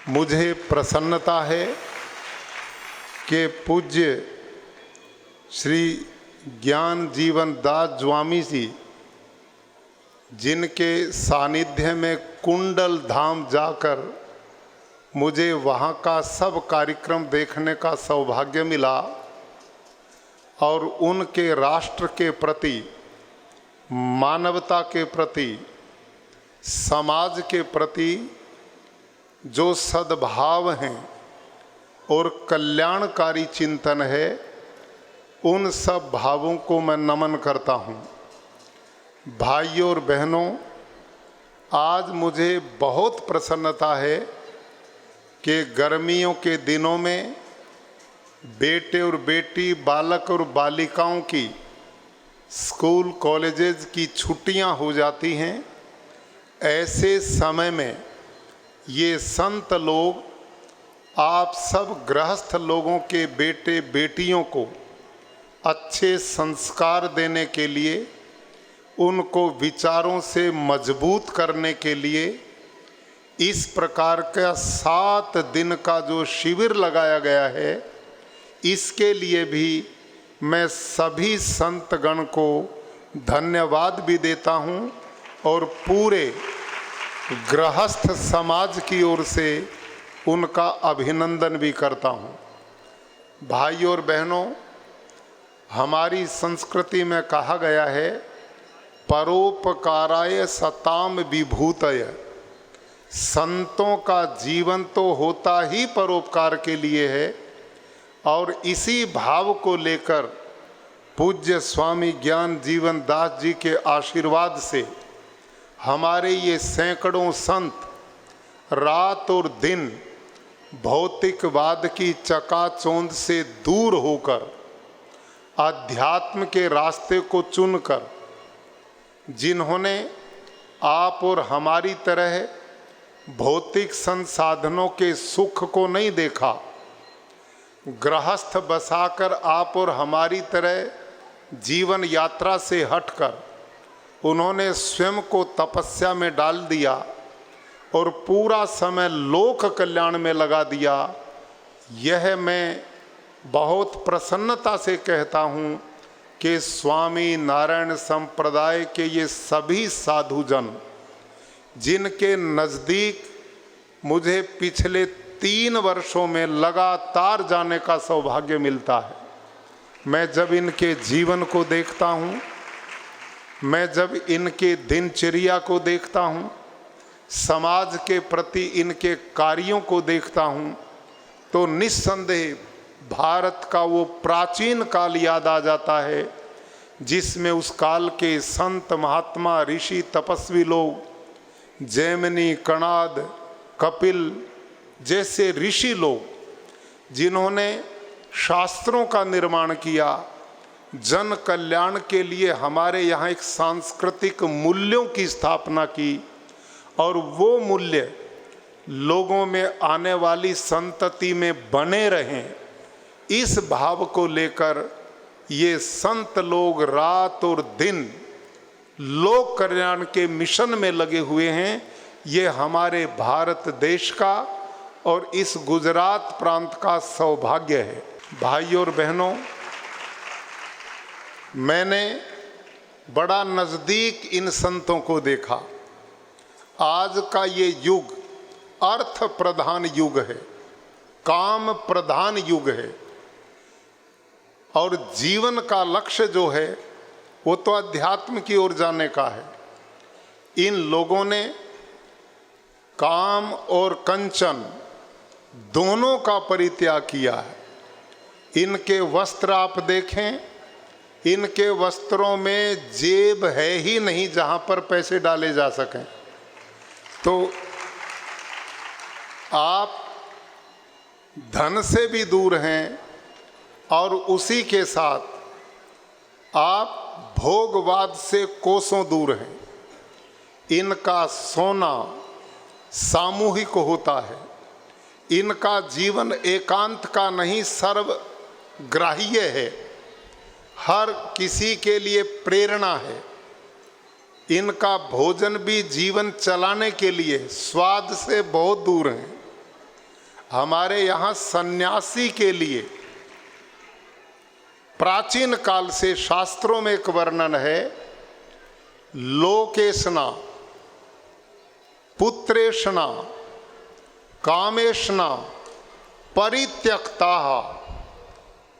मुझे प्रसन्नता है कि पूज्य श्री ज्ञान जीवन दास स्वामी जी, जिनके सानिध्य में कुंडल धाम जाकर मुझे वहाँ का सब कार्यक्रम देखने का सौभाग्य मिला और उनके राष्ट्र के प्रति, मानवता के प्रति, समाज के प्रति जो सद्भाव हैं और कल्याणकारी चिंतन है, उन सब भावों को मैं नमन करता हूँ। भाइयों और बहनों, आज मुझे बहुत प्रसन्नता है कि गर्मियों के दिनों में बेटे और बेटी, बालक और बालिकाओं की स्कूल कॉलेजेस की छुट्टियां हो जाती हैं। ऐसे समय में ये संत लोग आप सब गृहस्थ लोगों के बेटे बेटियों को अच्छे संस्कार देने के लिए, उनको विचारों से मजबूत करने के लिए इस प्रकार का 7 दिन का जो शिविर लगाया गया है, इसके लिए भी मैं सभी संतगण को धन्यवाद भी देता हूँ और पूरे गृहस्थ समाज की ओर से उनका अभिनंदन भी करता हूँ। भाइयों और बहनों, हमारी संस्कृति में कहा गया है, परोपकाराय सताम विभूतय। संतों का जीवन तो होता ही परोपकार के लिए है और इसी भाव को लेकर पूज्य स्वामी ज्ञान जीवन दास जी के आशीर्वाद से हमारे ये सैकड़ों संत रात और दिन भौतिकवाद की चकाचौंध से दूर होकर अध्यात्म के रास्ते को चुनकर, जिन्होंने आप और हमारी तरह भौतिक संसाधनों के सुख को नहीं देखा, गृहस्थ बसाकर आप और हमारी तरह जीवन यात्रा से हटकर उन्होंने स्वयं को तपस्या में डाल दिया और पूरा समय लोक कल्याण में लगा दिया। यह मैं बहुत प्रसन्नता से कहता हूँ कि स्वामी नारायण संप्रदाय के ये सभी साधुजन, जिनके नज़दीक मुझे पिछले 3 वर्षों में लगातार जाने का सौभाग्य मिलता है, मैं जब इनके जीवन को देखता हूँ, मैं जब इनके दिनचर्या को देखता हूँ, समाज के प्रति इनके कार्यों को देखता हूँ, तो निस्संदेह भारत का वो प्राचीन काल याद आ जाता है जिसमें उस काल के संत, महात्मा, ऋषि, तपस्वी लोग, जैमिनी, कणाद, कपिल जैसे ऋषि लोग, जिन्होंने शास्त्रों का निर्माण किया, जन कल्याण के लिए हमारे यहाँ एक सांस्कृतिक मूल्यों की स्थापना की और वो मूल्य लोगों में आने वाली संतति में बने रहें, इस भाव को लेकर ये संत लोग रात और दिन लोक कल्याण के मिशन में लगे हुए हैं। ये हमारे भारत देश का और इस गुजरात प्रांत का सौभाग्य है। भाइयों और बहनों, मैंने बड़ा नज़दीक इन संतों को देखा। आज का ये युग अर्थ प्रधान युग है, काम प्रधान युग है और जीवन का लक्ष्य जो है वो तो अध्यात्म की ओर जाने का है। इन लोगों ने काम और कंचन दोनों का परित्याग किया है। इनके वस्त्र आप देखें, इनके वस्त्रों में जेब है ही नहीं जहाँ पर पैसे डाले जा सकें। तो आप धन से भी दूर हैं और उसी के साथ आप भोगवाद से कोसों दूर हैं। इनका सोना सामूहिक होता है, इनका जीवन एकांत का नहीं सर्वग्राह्य है, हर किसी के लिए प्रेरणा है। इनका भोजन भी जीवन चलाने के लिए स्वाद से बहुत दूर है। हमारे यहाँ सन्यासी के लिए प्राचीन काल से शास्त्रों में एक वर्णन है, लोकेशना, पुत्रेशना, कामेशना, परित्यक्ता,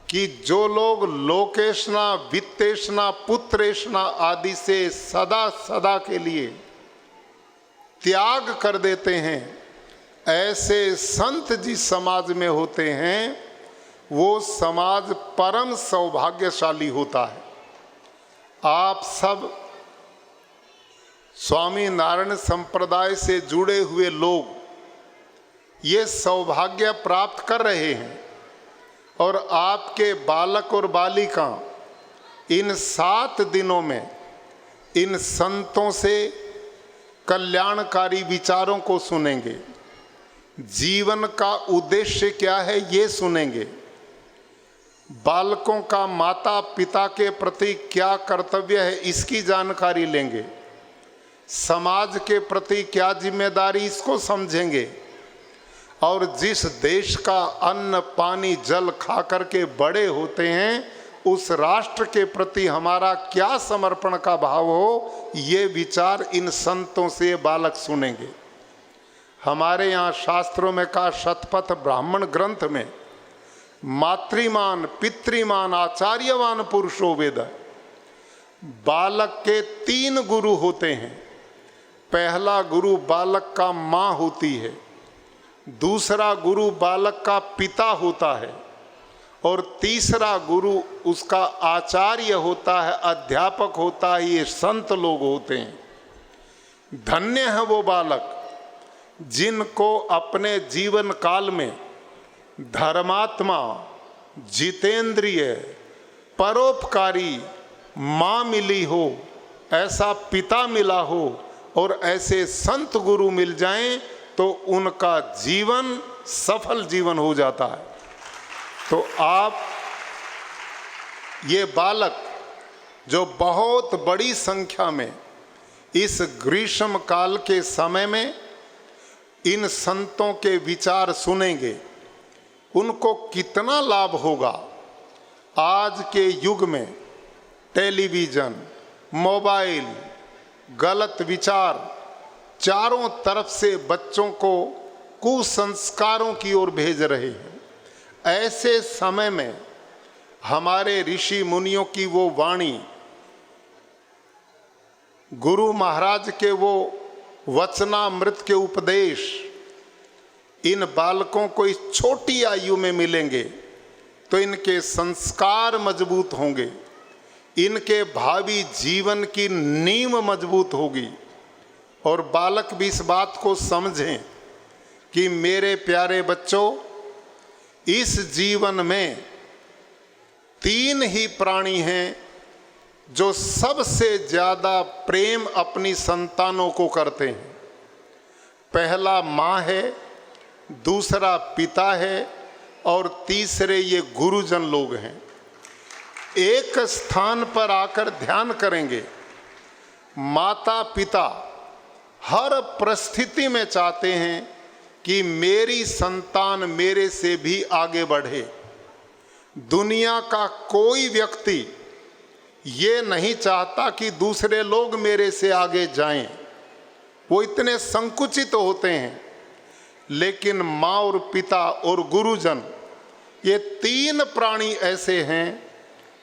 कि जो लोग लोकेशना, वित्तेशना, पुत्रेशना आदि से सदा सदा के लिए त्याग कर देते हैं, ऐसे संत जिस समाज में होते हैं वो समाज परम सौभाग्यशाली होता है। आप सब स्वामी नारायण संप्रदाय से जुड़े हुए लोग ये सौभाग्य प्राप्त कर रहे हैं और आपके बालक और बालिका इन 7 दिनों में इन संतों से कल्याणकारी विचारों को सुनेंगे, जीवन का उद्देश्य क्या है ये सुनेंगे, बालकों का माता पिता के प्रति क्या कर्तव्य है इसकी जानकारी लेंगे, समाज के प्रति क्या जिम्मेदारी इसको समझेंगे, और जिस देश का अन्न पानी जल खा करके बड़े होते हैं उस राष्ट्र के प्रति हमारा क्या समर्पण का भाव हो, ये विचार इन संतों से बालक सुनेंगे। हमारे यहाँ शास्त्रों में कहा, शतपथ ब्राह्मण ग्रंथ में मातृमान पितृमान आचार्यवान पुरुषो वेद। बालक के 3 गुरु होते हैं। पहला गुरु बालक का माँ होती है, दूसरा गुरु बालक का पिता होता है और तीसरा गुरु उसका आचार्य होता है, अध्यापक होता है, ये संत लोग होते हैं। धन्य है वो बालक जिनको अपने जीवन काल में धर्मात्मा, जितेंद्रिय, परोपकारी माँ मिली हो, ऐसा पिता मिला हो और ऐसे संत गुरु मिल जाएं तो उनका जीवन सफल जीवन हो जाता है। तो आप ये बालक जो बहुत बड़ी संख्या में इस ग्रीष्म काल के समय में इन संतों के विचार सुनेंगे, उनको कितना लाभ होगा। आज के युग में टेलीविज़न, मोबाइल, गलत विचार चारों तरफ से बच्चों को कुसंस्कारों की ओर भेज रहे हैं। ऐसे समय में हमारे ऋषि मुनियों की वो वाणी, गुरु महाराज के वो वचनामृत के उपदेश इन बालकों को इस छोटी आयु में मिलेंगे तो इनके संस्कार मजबूत होंगे, इनके भावी जीवन की नींव मजबूत होगी और बालक भी इस बात को समझें कि मेरे प्यारे बच्चों, इस जीवन में 3 ही प्राणी हैं जो सबसे ज़्यादा प्रेम अपनी संतानों को करते हैं। पहला माँ है, दूसरा पिता है और तीसरे ये गुरुजन लोग हैं। एक स्थान पर आकर ध्यान करेंगे, माता पिता हर परिस्थिति में चाहते हैं कि मेरी संतान मेरे से भी आगे बढ़े। दुनिया का कोई व्यक्ति ये नहीं चाहता कि दूसरे लोग मेरे से आगे जाएं, वो इतने संकुचित होते हैं। लेकिन माँ और पिता और गुरुजन, ये 3 प्राणी ऐसे हैं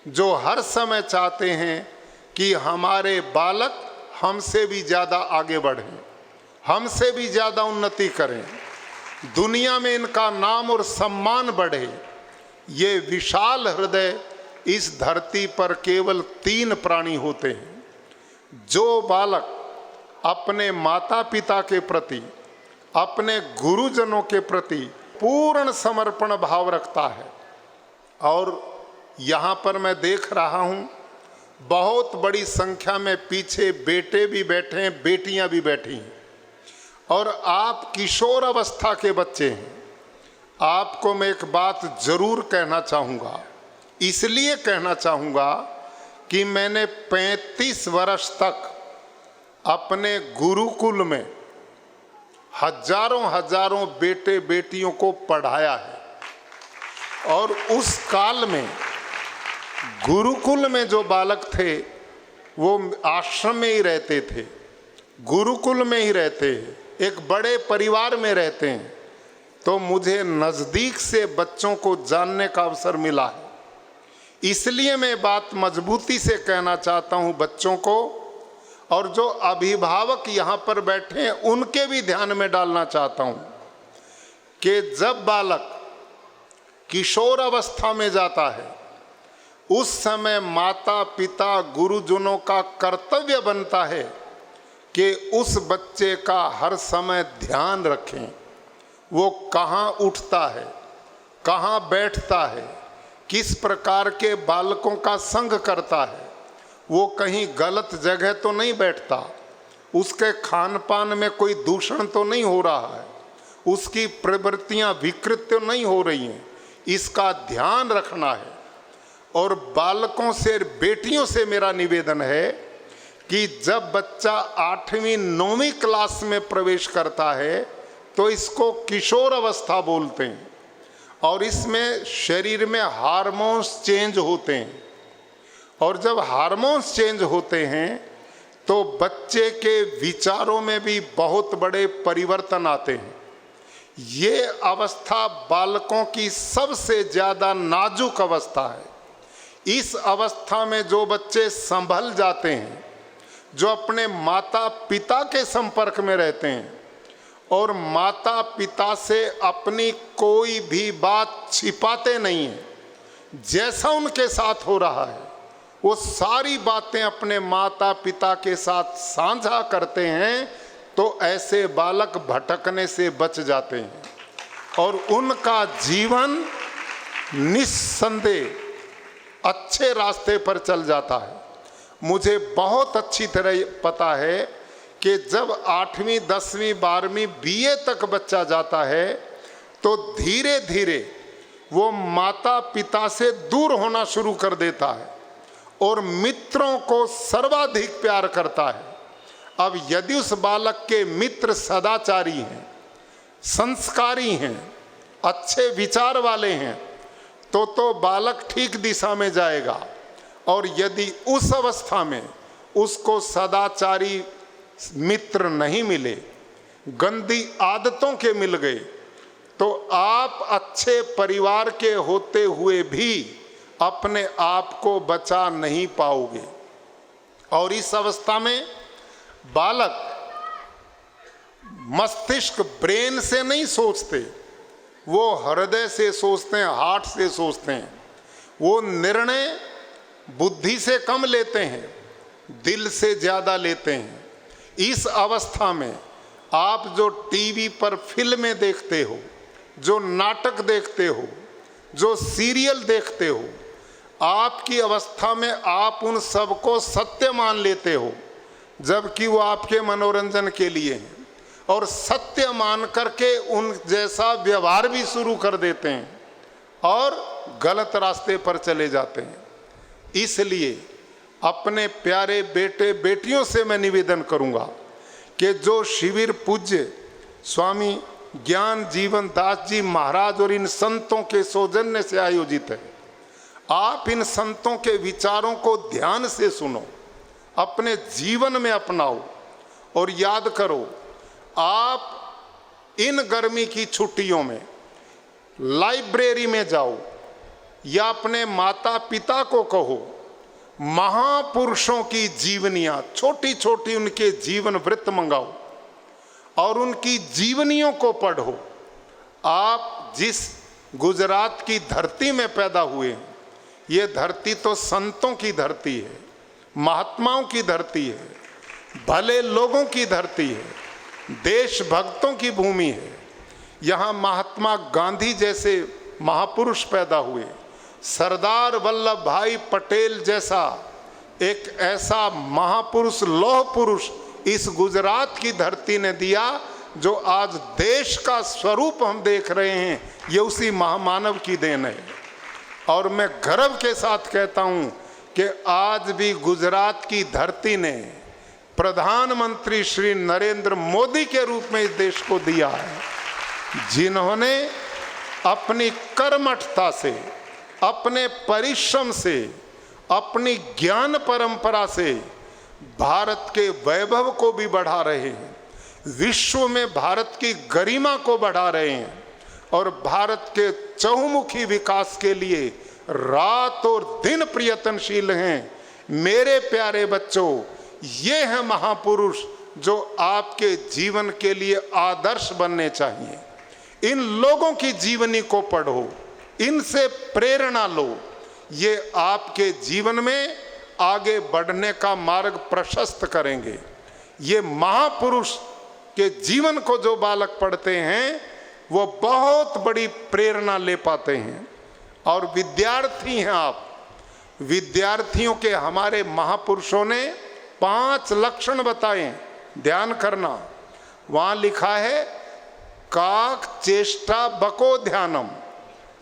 जो हर समय चाहते हैं कि हमारे बालक हमसे भी ज़्यादा आगे बढ़ें, हमसे भी ज़्यादा उन्नति करें, दुनिया में इनका नाम और सम्मान बढ़े। ये विशाल हृदय इस धरती पर केवल 3 प्राणी होते हैं। जो बालक अपने माता पिता के प्रति, अपने गुरुजनों के प्रति पूर्ण समर्पण भाव रखता है। और यहाँ पर मैं देख रहा हूँ बहुत बड़ी संख्या में पीछे बेटे भी बैठे हैं, बेटियाँ भी बैठी हैं, और आप किशोर अवस्था के बच्चे हैं। आपको मैं एक बात जरूर कहना चाहूँगा, इसलिए कहना चाहूँगा कि मैंने 35 वर्ष तक अपने गुरुकुल में हजारों बेटे बेटियों को पढ़ाया है। और उस काल में गुरुकुल में जो बालक थे वो आश्रम में ही रहते थे, गुरुकुल में ही रहते हैं, एक बड़े परिवार में रहते हैं। तो मुझे नज़दीक से बच्चों को जानने का अवसर मिला है। इसलिए मैं बात मजबूती से कहना चाहता हूँ बच्चों को, और जो अभिभावक यहाँ पर बैठे हैं उनके भी ध्यान में डालना चाहता हूँ कि जब बालक किशोर अवस्था में जाता है उस समय माता पिता गुरुजनों का कर्तव्य बनता है कि उस बच्चे का हर समय ध्यान रखें। वो कहाँ उठता है, कहाँ बैठता है, किस प्रकार के बालकों का संग करता है, वो कहीं गलत जगह तो नहीं बैठता, उसके खान पान में कोई दूषण तो नहीं हो रहा है, उसकी प्रवृत्तियां विकृत तो नहीं हो रही हैं, इसका ध्यान रखना है। और बालकों से, बेटियों से मेरा निवेदन है कि जब बच्चा 8वीं 9वीं क्लास में प्रवेश करता है तो इसको किशोर अवस्था बोलते हैं, और इसमें शरीर में हार्मोन्स चेंज होते हैं। और जब हार्मोन्स चेंज होते हैं तो बच्चे के विचारों में भी बहुत बड़े परिवर्तन आते हैं। ये अवस्था बालकों की सबसे ज़्यादा नाजुक अवस्था है। इस अवस्था में जो बच्चे संभल जाते हैं, जो अपने माता पिता के संपर्क में रहते हैं और माता पिता से अपनी कोई भी बात छिपाते नहीं हैं, जैसा उनके साथ हो रहा है वो सारी बातें अपने माता पिता के साथ साझा करते हैं, तो ऐसे बालक भटकने से बच जाते हैं और उनका जीवन निस्संदेह अच्छे रास्ते पर चल जाता है। मुझे बहुत अच्छी तरह पता है कि जब 8वीं 10वीं 12वीं BA तक बच्चा जाता है तो धीरे धीरे वो माता पिता से दूर होना शुरू कर देता है और मित्रों को सर्वाधिक प्यार करता है। अब यदि उस बालक के मित्र सदाचारी हैं, संस्कारी हैं, अच्छे विचार वाले हैं, तो बालक ठीक दिशा में जाएगा। और यदि उस अवस्था में उसको सदाचारी मित्र नहीं मिले, गंदी आदतों के मिल गए, तो आप अच्छे परिवार के होते हुए भी अपने आप को बचा नहीं पाओगे। और इस अवस्था में बालक मस्तिष्क ब्रेन से नहीं सोचते, वो हृदय से सोचते हैं, हार्ट से सोचते हैं। वो निर्णय बुद्धि से कम लेते हैं, दिल से ज़्यादा लेते हैं। इस अवस्था में आप जो टीवी पर फिल्में देखते हो, जो नाटक देखते हो, जो सीरियल देखते हो, आपकी अवस्था में आप उन सबको सत्य मान लेते हो, जबकि वो आपके मनोरंजन के लिए हैं, और सत्य मान करके उन जैसा व्यवहार भी शुरू कर देते हैं और गलत रास्ते पर चले जाते हैं। इसलिए अपने प्यारे बेटे बेटियों से मैं निवेदन करूंगा कि जो शिविर पूज्य स्वामी ज्ञान जीवन दास जी महाराज और इन संतों के सौजन्य से आयोजित है, आप इन संतों के विचारों को ध्यान से सुनो, अपने जीवन में अपनाओ और याद करो, आप इन गर्मी की छुट्टियों में लाइब्रेरी में जाओ या अपने माता पिता को कहो, महापुरुषों की जीवनियाँ, छोटी छोटी उनके जीवन वृत्त मंगाओ और उनकी जीवनियों को पढ़ो। आप जिस गुजरात की धरती में पैदा हुए हैं, ये धरती तो संतों की धरती है, महात्माओं की धरती है। भले लोगों की धरती है, देशभक्तों की भूमि है। यहाँ महात्मा गांधी जैसे महापुरुष पैदा हुए, सरदार वल्लभ भाई पटेल जैसा एक ऐसा महापुरुष, लौह पुरुष इस गुजरात की धरती ने दिया, जो आज देश का स्वरूप हम देख रहे हैं, ये उसी महामानव की देन है। और मैं गर्व के साथ कहता हूँ कि आज भी गुजरात की धरती ने प्रधानमंत्री श्री नरेंद्र मोदी के रूप में इस देश को दिया है, जिन्होंने अपनी कर्मठता से, अपने परिश्रम से, अपनी ज्ञान परंपरा से भारत के वैभव को भी बढ़ा रहे हैं, विश्व में भारत की गरिमा को बढ़ा रहे हैं और भारत के चहुमुखी विकास के लिए रात और दिन प्रयत्नशील हैं। मेरे प्यारे बच्चों, ये है महापुरुष जो आपके जीवन के लिए आदर्श बनने चाहिए। इन लोगों की जीवनी को पढ़ो, इनसे प्रेरणा लो, ये आपके जीवन में आगे बढ़ने का मार्ग प्रशस्त करेंगे। ये महापुरुष के जीवन को जो बालक पढ़ते हैं वो बहुत बड़ी प्रेरणा ले पाते हैं। और विद्यार्थी हैं आप, विद्यार्थियों के हमारे महापुरुषों ने 5 लक्षण बताए, ध्यान करना। वहाँ लिखा है काक चेष्टा बको ध्यानम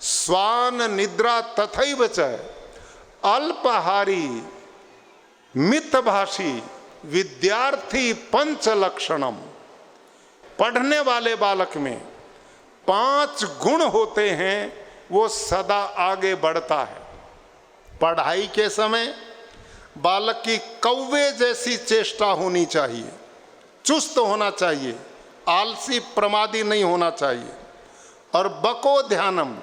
स्वान निद्रा तथैव च अल्पहारी मितभाषी विद्यार्थी 5 लक्षणम। पढ़ने वाले बालक में 5 गुण होते हैं, वो सदा आगे बढ़ता है। पढ़ाई के समय बालक की कौवे जैसी चेष्टा होनी चाहिए, चुस्त होना चाहिए, आलसी प्रमादी नहीं होना चाहिए। और बको ध्यानम,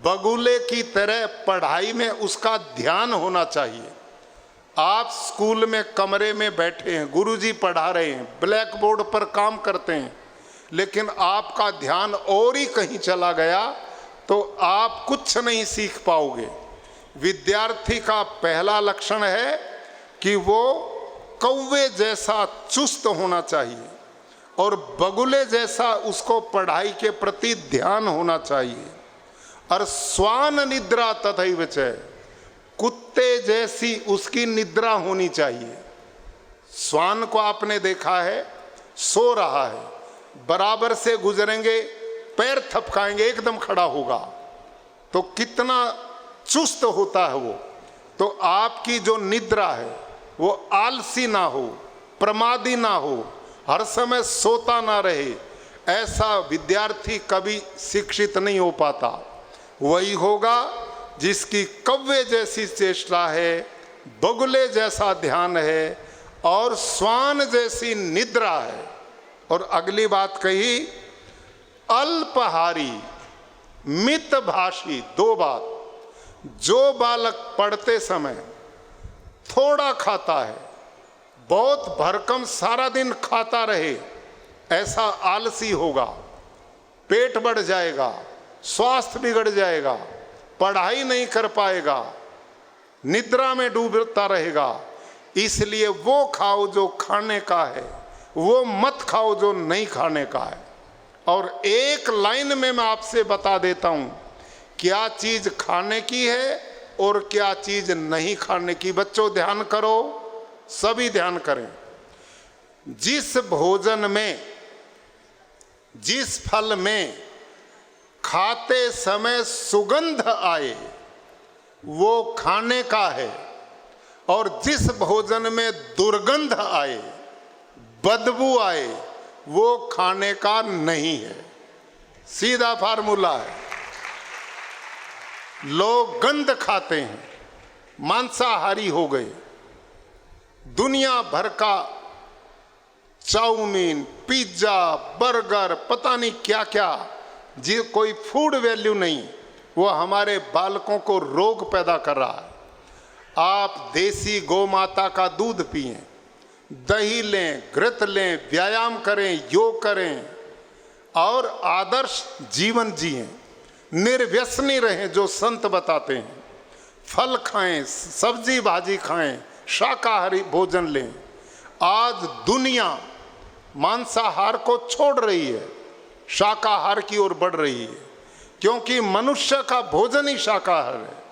बगुले की तरह पढ़ाई में उसका ध्यान होना चाहिए। आप स्कूल में कमरे में बैठे हैं, गुरुजी पढ़ा रहे हैं, ब्लैक बोर्ड पर काम करते हैं, लेकिन आपका ध्यान और ही कहीं चला गया तो आप कुछ नहीं सीख पाओगे। विद्यार्थी का पहला लक्षण है कि वो कौवे जैसा चुस्त होना चाहिए और बगुले जैसा उसको पढ़ाई के प्रति ध्यान होना चाहिए। और स्वान निद्रा तथैव च, कुत्ते जैसी उसकी निद्रा होनी चाहिए। स्वान को आपने देखा है, सो रहा है, बराबर से गुजरेंगे, पैर थपकाएंगे, एकदम खड़ा होगा, तो कितना चुस्त होता है वो। तो आपकी जो निद्रा है वो आलसी ना हो, प्रमादी ना हो, हर समय सोता ना रहे, ऐसा विद्यार्थी कभी शिक्षित नहीं हो पाता। वही होगा जिसकी कौवे जैसी चेष्टा है, बगुले जैसा ध्यान है और स्वान जैसी निद्रा है। और अगली बात कही अल्पहारी मितभाषी। 2 बात, जो बालक पढ़ते समय थोड़ा खाता है, बहुत भरकम सारा दिन खाता रहे, ऐसा आलसी होगा, पेट बढ़ जाएगा, स्वास्थ्य बिगड़ जाएगा, पढ़ाई नहीं कर पाएगा, निद्रा में डूबता रहेगा। इसलिए वो खाओ जो खाने का है, वो मत खाओ जो नहीं खाने का है। और एक लाइन में मैं आपसे बता देता हूँ क्या चीज़ खाने की है और क्या चीज़ नहीं खाने की। बच्चों ध्यान करो, सभी ध्यान करें। जिस भोजन में, जिस फल में खाते समय सुगंध आए वो खाने का है, और जिस भोजन में दुर्गंध आए, बदबू आए, वो खाने का नहीं है। सीधा फार्मूला है। लोग गंध खाते हैं, मांसाहारी हो गए, दुनिया भर का चाउमीन, पिज्जा, बर्गर, पता नहीं क्या क्या, जी कोई फूड वैल्यू नहीं, वो हमारे बालकों को रोग पैदा कर रहा है। आप देसी गौ माता का दूध पिएं, दही लें, घृत लें, व्यायाम करें, योग करें और आदर्श जीवन जिएं, निर्व्यसनी रहें जो संत बताते हैं। फल खाएं, सब्जी भाजी खाएं, शाकाहारी भोजन लें आज दुनिया मांसाहार को छोड़ रही है, शाकाहार की ओर बढ़ रही है, क्योंकि मनुष्य का भोजन ही शाकाहार है।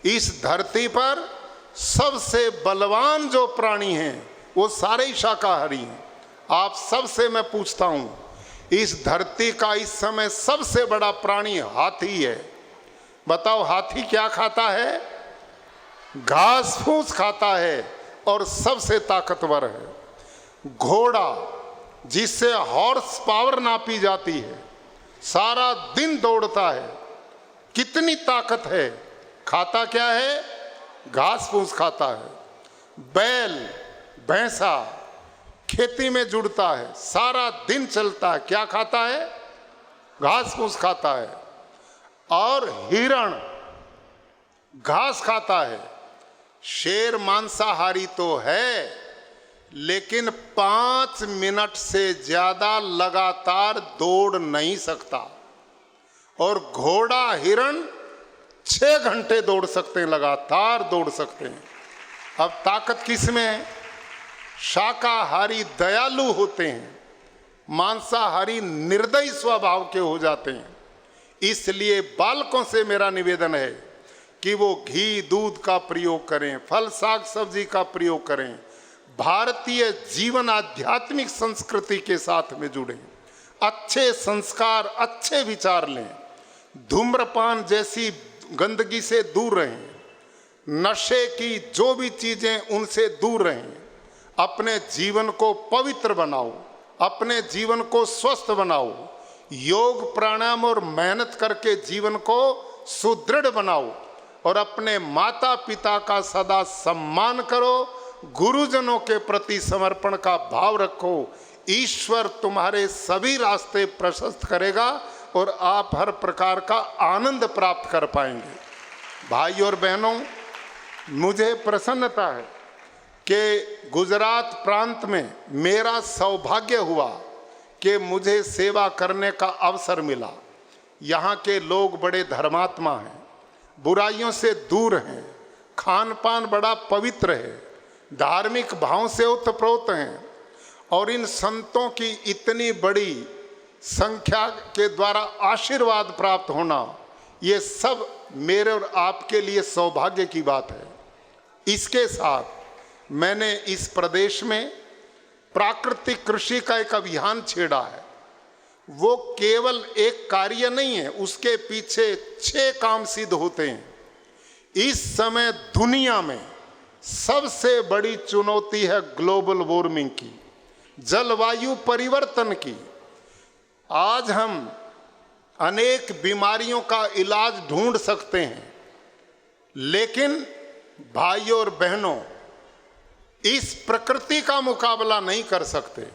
इस धरती पर सबसे बलवान जो प्राणी हैं वो सारे ही शाकाहारी हैं। आप सबसे मैं पूछता हूं, इस धरती का इस समय सबसे बड़ा प्राणी हाथी है। बताओ हाथी क्या खाता है? घास फूस खाता है और सबसे ताकतवर है। घोड़ा जिससे हॉर्स पावर नापी जाती है, सारा दिन दौड़ता है, कितनी ताकत है, खाता क्या है? घास फूस खाता है। बैल भैंसा खेती में जुड़ता है, सारा दिन चलता है, क्या खाता है? घास फूस खाता है। और हिरण घास खाता है। शेर मांसाहारी तो है, लेकिन 5 मिनट से ज्यादा लगातार दौड़ नहीं सकता। और घोड़ा हिरण 6 घंटे दौड़ सकते हैं, लगातार दौड़ सकते हैं। अब ताकत किस में है? शाकाहारी दयालु होते हैं, मांसाहारी निर्दयी स्वभाव के हो जाते हैं। इसलिए बालकों से मेरा निवेदन है कि वो घी दूध का प्रयोग करें, फल साग सब्जी का प्रयोग करें, भारतीय जीवन आध्यात्मिक संस्कृति के साथ में जुड़ें, अच्छे संस्कार अच्छे विचार लें, धूम्रपान जैसी गंदगी से दूर रहें, नशे की जो भी चीजें उनसे दूर रहें, अपने जीवन को पवित्र बनाओ, अपने जीवन को स्वस्थ बनाओ, योग प्राणायाम और मेहनत करके जीवन को सुदृढ़ बनाओ और अपने माता पिता का सदा सम्मान करो, गुरुजनों के प्रति समर्पण का भाव रखो। ईश्वर तुम्हारे सभी रास्ते प्रशस्त करेगा और आप हर प्रकार का आनंद प्राप्त कर पाएंगे। भाई और बहनों, मुझे प्रसन्नता है कि गुजरात प्रांत में मेरा सौभाग्य हुआ कि मुझे सेवा करने का अवसर मिला। यहाँ के लोग बड़े धर्मात्मा हैं, बुराइयों से दूर हैं, खान पान बड़ा पवित्र है, धार्मिक भाव से ओतप्रोत हैं और इन संतों की इतनी बड़ी संख्या के द्वारा आशीर्वाद प्राप्त होना, ये सब मेरे और आपके लिए सौभाग्य की बात है। इसके साथ मैंने इस प्रदेश में प्राकृतिक कृषि का एक अभियान छेड़ा है। वो केवल एक कार्य नहीं है, उसके पीछे 6 काम सिद्ध होते हैं। इस समय दुनिया में सबसे बड़ी चुनौती है ग्लोबल वार्मिंग की, जलवायु परिवर्तन की। आज हम अनेक बीमारियों का इलाज ढूंढ सकते हैं, लेकिन भाइयों और बहनों, इस प्रकृति का मुकाबला नहीं कर सकते।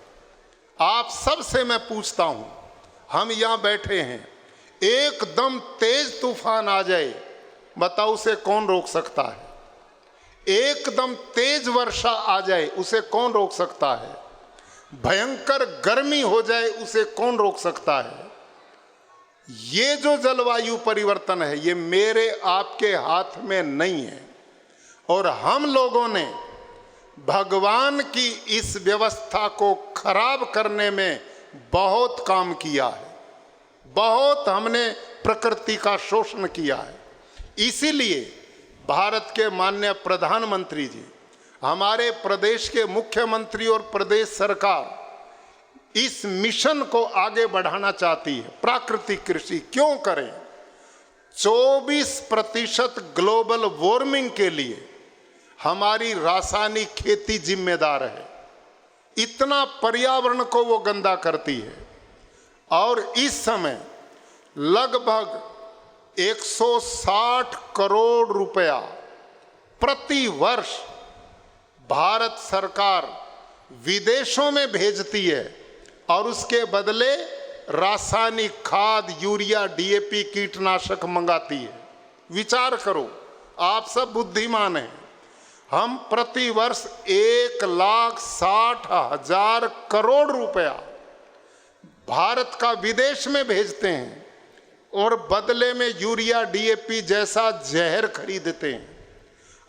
आप सबसे मैं पूछता हूं, हम यहां बैठे हैं, एकदम तेज तूफान आ जाए, बताओ उसे कौन रोक सकता है? एकदम तेज वर्षा आ जाए, उसे कौन रोक सकता है? भयंकर गर्मी हो जाए, उसे कौन रोक सकता है? ये जो जलवायु परिवर्तन है, ये मेरे आपके हाथ में नहीं है। और हम लोगों ने भगवान की इस व्यवस्था को खराब करने में बहुत काम किया है, बहुत हमने प्रकृति का शोषण किया है। इसीलिए भारत के माननीय प्रधानमंत्री जी, हमारे प्रदेश के मुख्यमंत्री और प्रदेश सरकार इस मिशन को आगे बढ़ाना चाहती है। प्राकृतिक कृषि क्यों करें? 24% ग्लोबल वार्मिंग के लिए हमारी रासायनिक खेती जिम्मेदार है। इतना पर्यावरण को वो गंदा करती है। और इस समय लगभग 160 करोड़ रुपया प्रति वर्ष भारत सरकार विदेशों में भेजती है और उसके बदले रासायनिक खाद, यूरिया, डीएपी, कीटनाशक मंगाती है। विचार करो, आप सब बुद्धिमान हैं। हम प्रति वर्ष 1,60,000 करोड़ रुपया भारत का विदेश में भेजते हैं और बदले में यूरिया, डीएपी जैसा जहर खरीदते हैं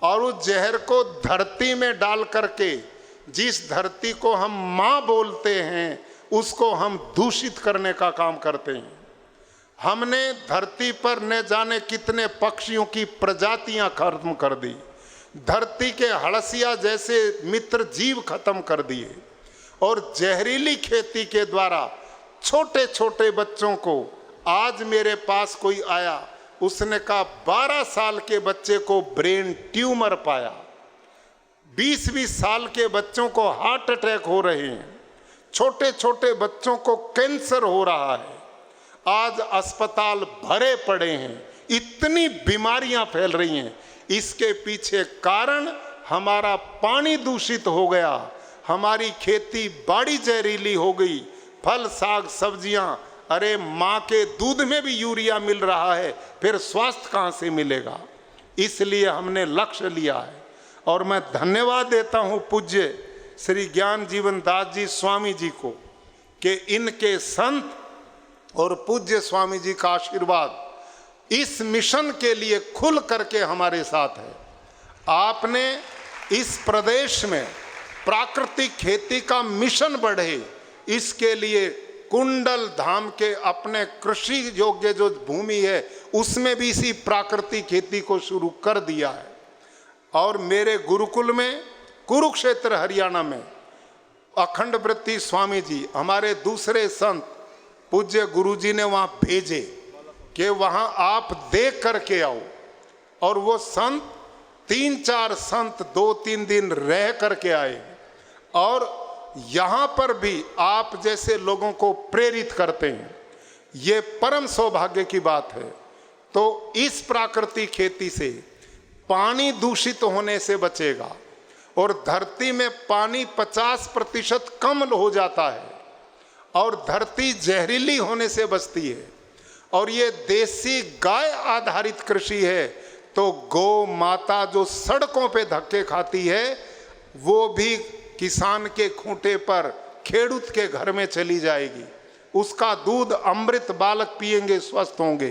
और उस जहर को धरती में डाल करके जिस धरती को हम माँ बोलते हैं उसको हम दूषित करने का काम करते हैं। हमने धरती पर न जाने कितने पक्षियों की प्रजातियां खत्म कर दी, धरती के हड़सिया जैसे मित्र जीव खत्म कर दिए, और जहरीली खेती के द्वारा छोटे छोटे बच्चों को, आज मेरे पास कोई आया, उसने कहा 12 साल के बच्चे को ब्रेन ट्यूमर पाया, 20-20 साल के बच्चों को हार्ट अटैक हो रहे हैं, छोटे छोटे बच्चों को कैंसर हो रहा है, आज अस्पताल भरे पड़े हैं, इतनी बीमारियां फैल रही हैं। इसके पीछे कारण हमारा पानी दूषित हो गया, हमारी खेती बाड़ी जहरीली हो गई, फल साग सब्जियां, अरे माँ के दूध में भी यूरिया मिल रहा है, फिर स्वास्थ्य कहाँ से मिलेगा। इसलिए हमने लक्ष्य लिया है और मैं धन्यवाद देता हूँ पूज्य श्री ज्ञान जीवन दास जी स्वामी जी को कि इनके संत और पूज्य स्वामी जी का आशीर्वाद इस मिशन के लिए खुल करके हमारे साथ है। आपने इस प्रदेश में प्राकृतिक खेती का मिशन बढ़े, इसके लिए कुंडल धाम के अपने कृषि योग्य जो भूमि है उसमें भी इसी प्राकृतिक खेती को शुरू कर दिया है। और मेरे गुरुकुल में कुरुक्षेत्र हरियाणा में अखंड वृत्ति स्वामी जी, हमारे दूसरे संत पूज्य गुरुजी ने वहाँ भेजे कि वहाँ आप देख करके आओ, और वो संत 3-4 संत 2-3 दिन रह करके आए और यहाँ पर भी आप जैसे लोगों को प्रेरित करते हैं, ये परम सौभाग्य की बात है। तो इस प्राकृतिक खेती से पानी दूषित होने से बचेगा और धरती में पानी 50% कम हो जाता है और धरती जहरीली होने से बचती है। और ये देसी गाय आधारित कृषि है, तो गौ माता जो सड़कों पे धक्के खाती है वो भी किसान के खूंटे पर खेड़ूत के घर में चली जाएगी, उसका दूध अमृत बालक पिएंगे, स्वस्थ होंगे।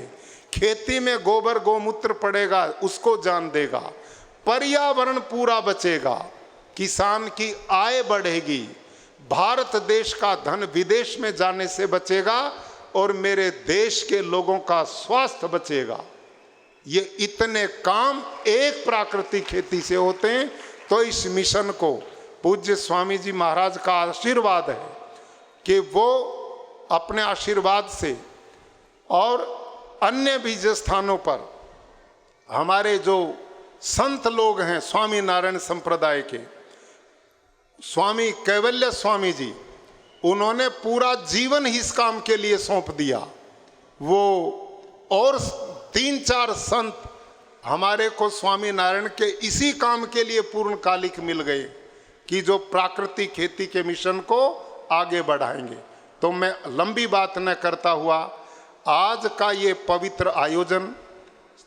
खेती में गोबर गोमूत्र पड़ेगा, उसको जान देगा, पर्यावरण पूरा बचेगा, किसान की आय बढ़ेगी, भारत देश का धन विदेश में जाने से बचेगा और मेरे देश के लोगों का स्वास्थ्य बचेगा। ये इतने काम एक प्राकृतिक खेती से होते हैं। तो इस मिशन को पूज्य स्वामी जी महाराज का आशीर्वाद है कि वो अपने आशीर्वाद से और अन्य भी स्थानों पर हमारे जो संत लोग हैं स्वामी नारायण संप्रदाय के, स्वामी कैवल्य स्वामी जी, उन्होंने पूरा जीवन ही इस काम के लिए सौंप दिया। वो और 3-4 संत हमारे को स्वामी नारायण के इसी काम के लिए पूर्णकालिक मिल गए कि जो प्राकृतिक खेती के मिशन को आगे बढ़ाएंगे। तो मैं लंबी बात न करता हुआ आज का ये पवित्र आयोजन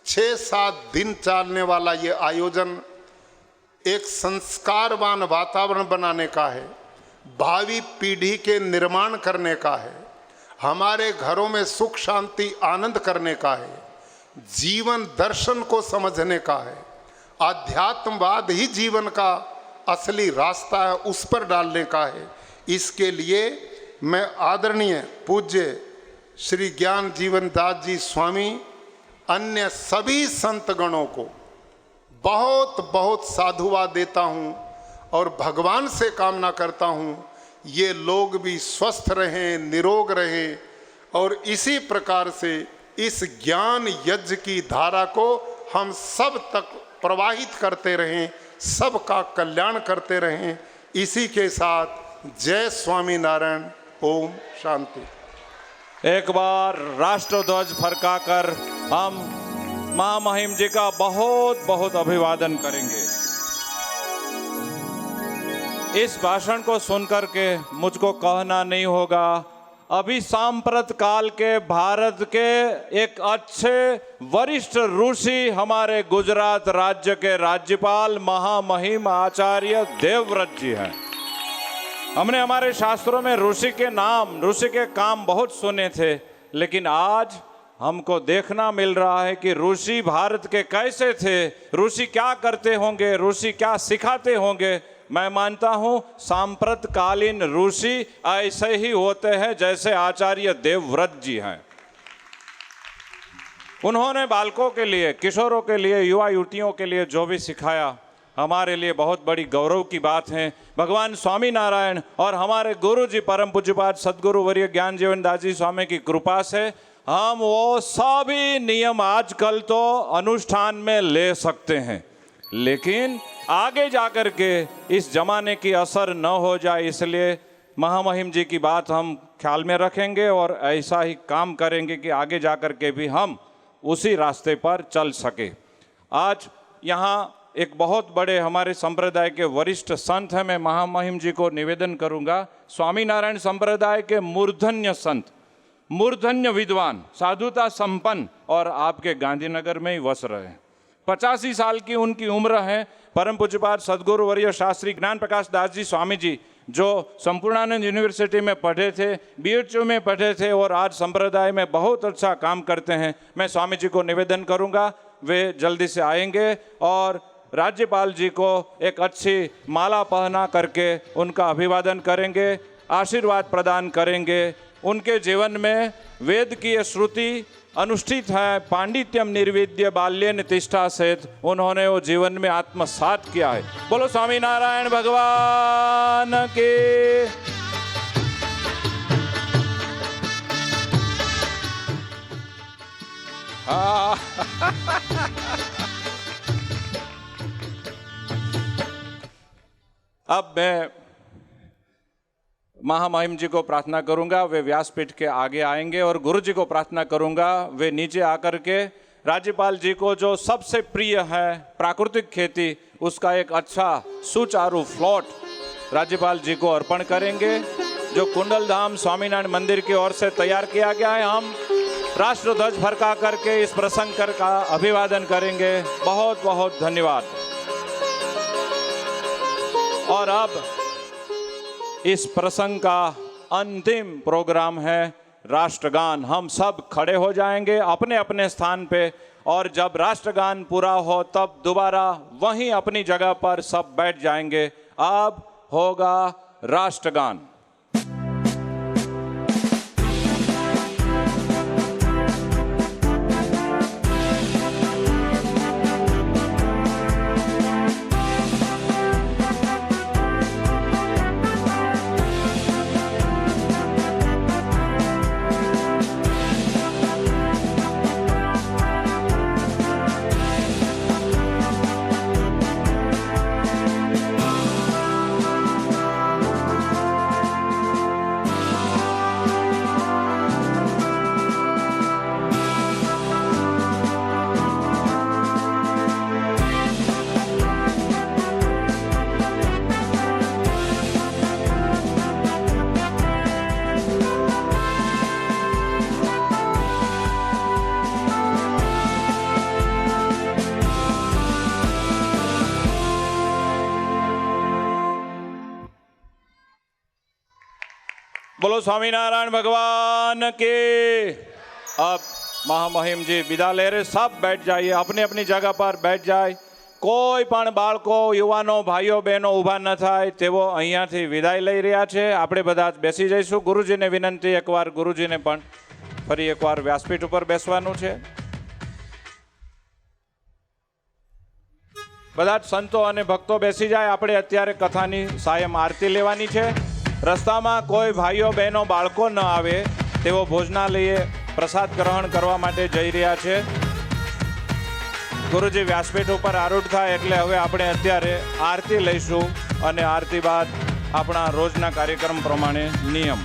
6-7 दिन चलने वाला ये आयोजन एक संस्कारवान वातावरण बनाने का है, भावी पीढ़ी के निर्माण करने का है, हमारे घरों में सुख शांति आनंद करने का है, जीवन दर्शन को समझने का है, आध्यात्मवाद ही जीवन का असली रास्ता है, उस पर डालने का है। इसके लिए मैं आदरणीय पूज्य श्री ज्ञान जीवन दास जी स्वामी, अन्य सभी संतगणों को बहुत बहुत साधुवाद देता हूँ और भगवान से कामना करता हूँ ये लोग भी स्वस्थ रहें, निरोग रहें और इसी प्रकार से इस ज्ञान यज्ञ की धारा को हम सब तक प्रवाहित करते रहें, सबका कल्याण करते रहें। इसी के साथ जय स्वामी नारायण, ओम शांति। एक बार राष्ट्रध्वज फरकाकर हम महामहिम जी का बहुत बहुत अभिवादन करेंगे। इस भाषण को सुनकर के मुझको कहना नहीं होगा, अभी सांप्रत काल के भारत के एक अच्छे वरिष्ठ ऋषि हमारे गुजरात राज्य के राज्यपाल महामहिम आचार्य देवव्रत जी हैं। हमने हमारे शास्त्रों में ऋषि के नाम, ऋषि के काम बहुत सुने थे, लेकिन आज हमको देखना मिल रहा है कि ऋषि भारत के कैसे थे, ऋषि क्या करते होंगे, ऋषि क्या सिखाते होंगे, मैं मानता हूँ सांप्रतकालीन ऋषि ऐसे ही होते हैं जैसे आचार्य देवव्रत जी हैं। उन्होंने बालकों के लिए, किशोरों के लिए, युवा युवतियों के लिए जो भी सिखाया हमारे लिए बहुत बड़ी गौरव की बात है। भगवान स्वामीनारायण और हमारे गुरु जी परम पूज्यपाद सद्गुरु वर्य ज्ञान जीवन दास जी स्वामी की कृपा से हम वो सभी नियम आजकल तो अनुष्ठान में ले सकते हैं, लेकिन आगे जाकर के इस जमाने की असर न हो जाए इसलिए महामहिम जी की बात हम ख्याल में रखेंगे और ऐसा ही काम करेंगे कि आगे जाकर के भी हम उसी रास्ते पर चल सके। आज यहाँ एक बहुत बड़े हमारे संप्रदाय के वरिष्ठ संत हैं, मैं महामहिम जी को निवेदन करूंगा। स्वामीनारायण संप्रदाय के मूर्धन्य संत, मूर्धन्य विद्वान, साधुता संपन्न और आपके गांधीनगर में ही वस रहे हैं। 85 साल की उनकी उम्र है। परम पूज्यपाद सद्गुरु वर्य शास्त्री ज्ञान प्रकाश दास जी स्वामी जी जो संपूर्णानंद यूनिवर्सिटी में पढ़े थे, BHU में पढ़े थे और आज संप्रदाय में बहुत अच्छा काम करते हैं। मैं स्वामी जी को निवेदन करूंगा वे जल्दी से आएंगे और राज्यपाल जी को एक अच्छी माला पहना करके उनका अभिवादन करेंगे, आशीर्वाद प्रदान करेंगे। उनके जीवन में वेद की ये श्रुति अनुष्ठित है, पांडित्यम निर्विद्य बाल्येन तिष्ठा सेत, उन्होंने वो जीवन में आत्मसात किया है। बोलो स्वामीनारायण भगवान के। अब मैं महामहिम जी को प्रार्थना करूंगा, वे व्यासपीठ के आगे आएंगे और गुरु जी को प्रार्थना करूंगा वे नीचे आकर के राज्यपाल जी को जो सबसे प्रिय है प्राकृतिक खेती, उसका एक अच्छा सुचारू प्लॉट राज्यपाल जी को अर्पण करेंगे जो कुंडलधाम स्वामीनारायण मंदिर की ओर से तैयार किया गया है। हम राष्ट्र ध्वज फरका करके इस प्रसंग का अभिवादन करेंगे। बहुत बहुत धन्यवाद। और अब इस प्रसंग का अंतिम प्रोग्राम है राष्ट्रगान। हम सब खड़े हो जाएंगे अपने अपने स्थान पे और जब राष्ट्रगान पूरा हो तब दोबारा वहीं अपनी जगह पर सब बैठ जाएंगे। अब होगा राष्ट्रगान। बोलो स्वामीनारायण भगवान के। अब महामहिम जी विदा ले रहे, सब बैठ जाइए, अपनी अपनी जगह पर बैठ जाए। કોઈ પણ બાળકો, યુવાનો, ભાઈઓ બહેનો ઊભા ન થાય તેવો અહીંયાથી વિદાય લઈ રહ્યા છે। આપણે બધા જ બેસી જઈશું। ગુરુજીને વિનંતી, એકવાર ગુરુજીને પણ ફરી એકવાર વ્યાસપીઠ ઉપર બેસવાનું છે। બધા જ સંતો અને ભક્તો બેસી જાય। આપણે અત્યારે કથાની સાયમ આરતી લેવાની છે। રસ્તામાં કોઈ ભાઈઓ બહેનો બાળકો ન આવે તેવો ભોજનાલયે પ્રસાદ ગ્રહણ કરવા માટે જઈ રહ્યા છે। ગુરુજી વ્યાસપીઠ ઉપર આરૂઢ થાય એટલે હવે આપણે અત્યારે આરતી લઈશું અને આરતી બાદ આપણા રોજના કાર્યક્રમ પ્રમાણે નિયમ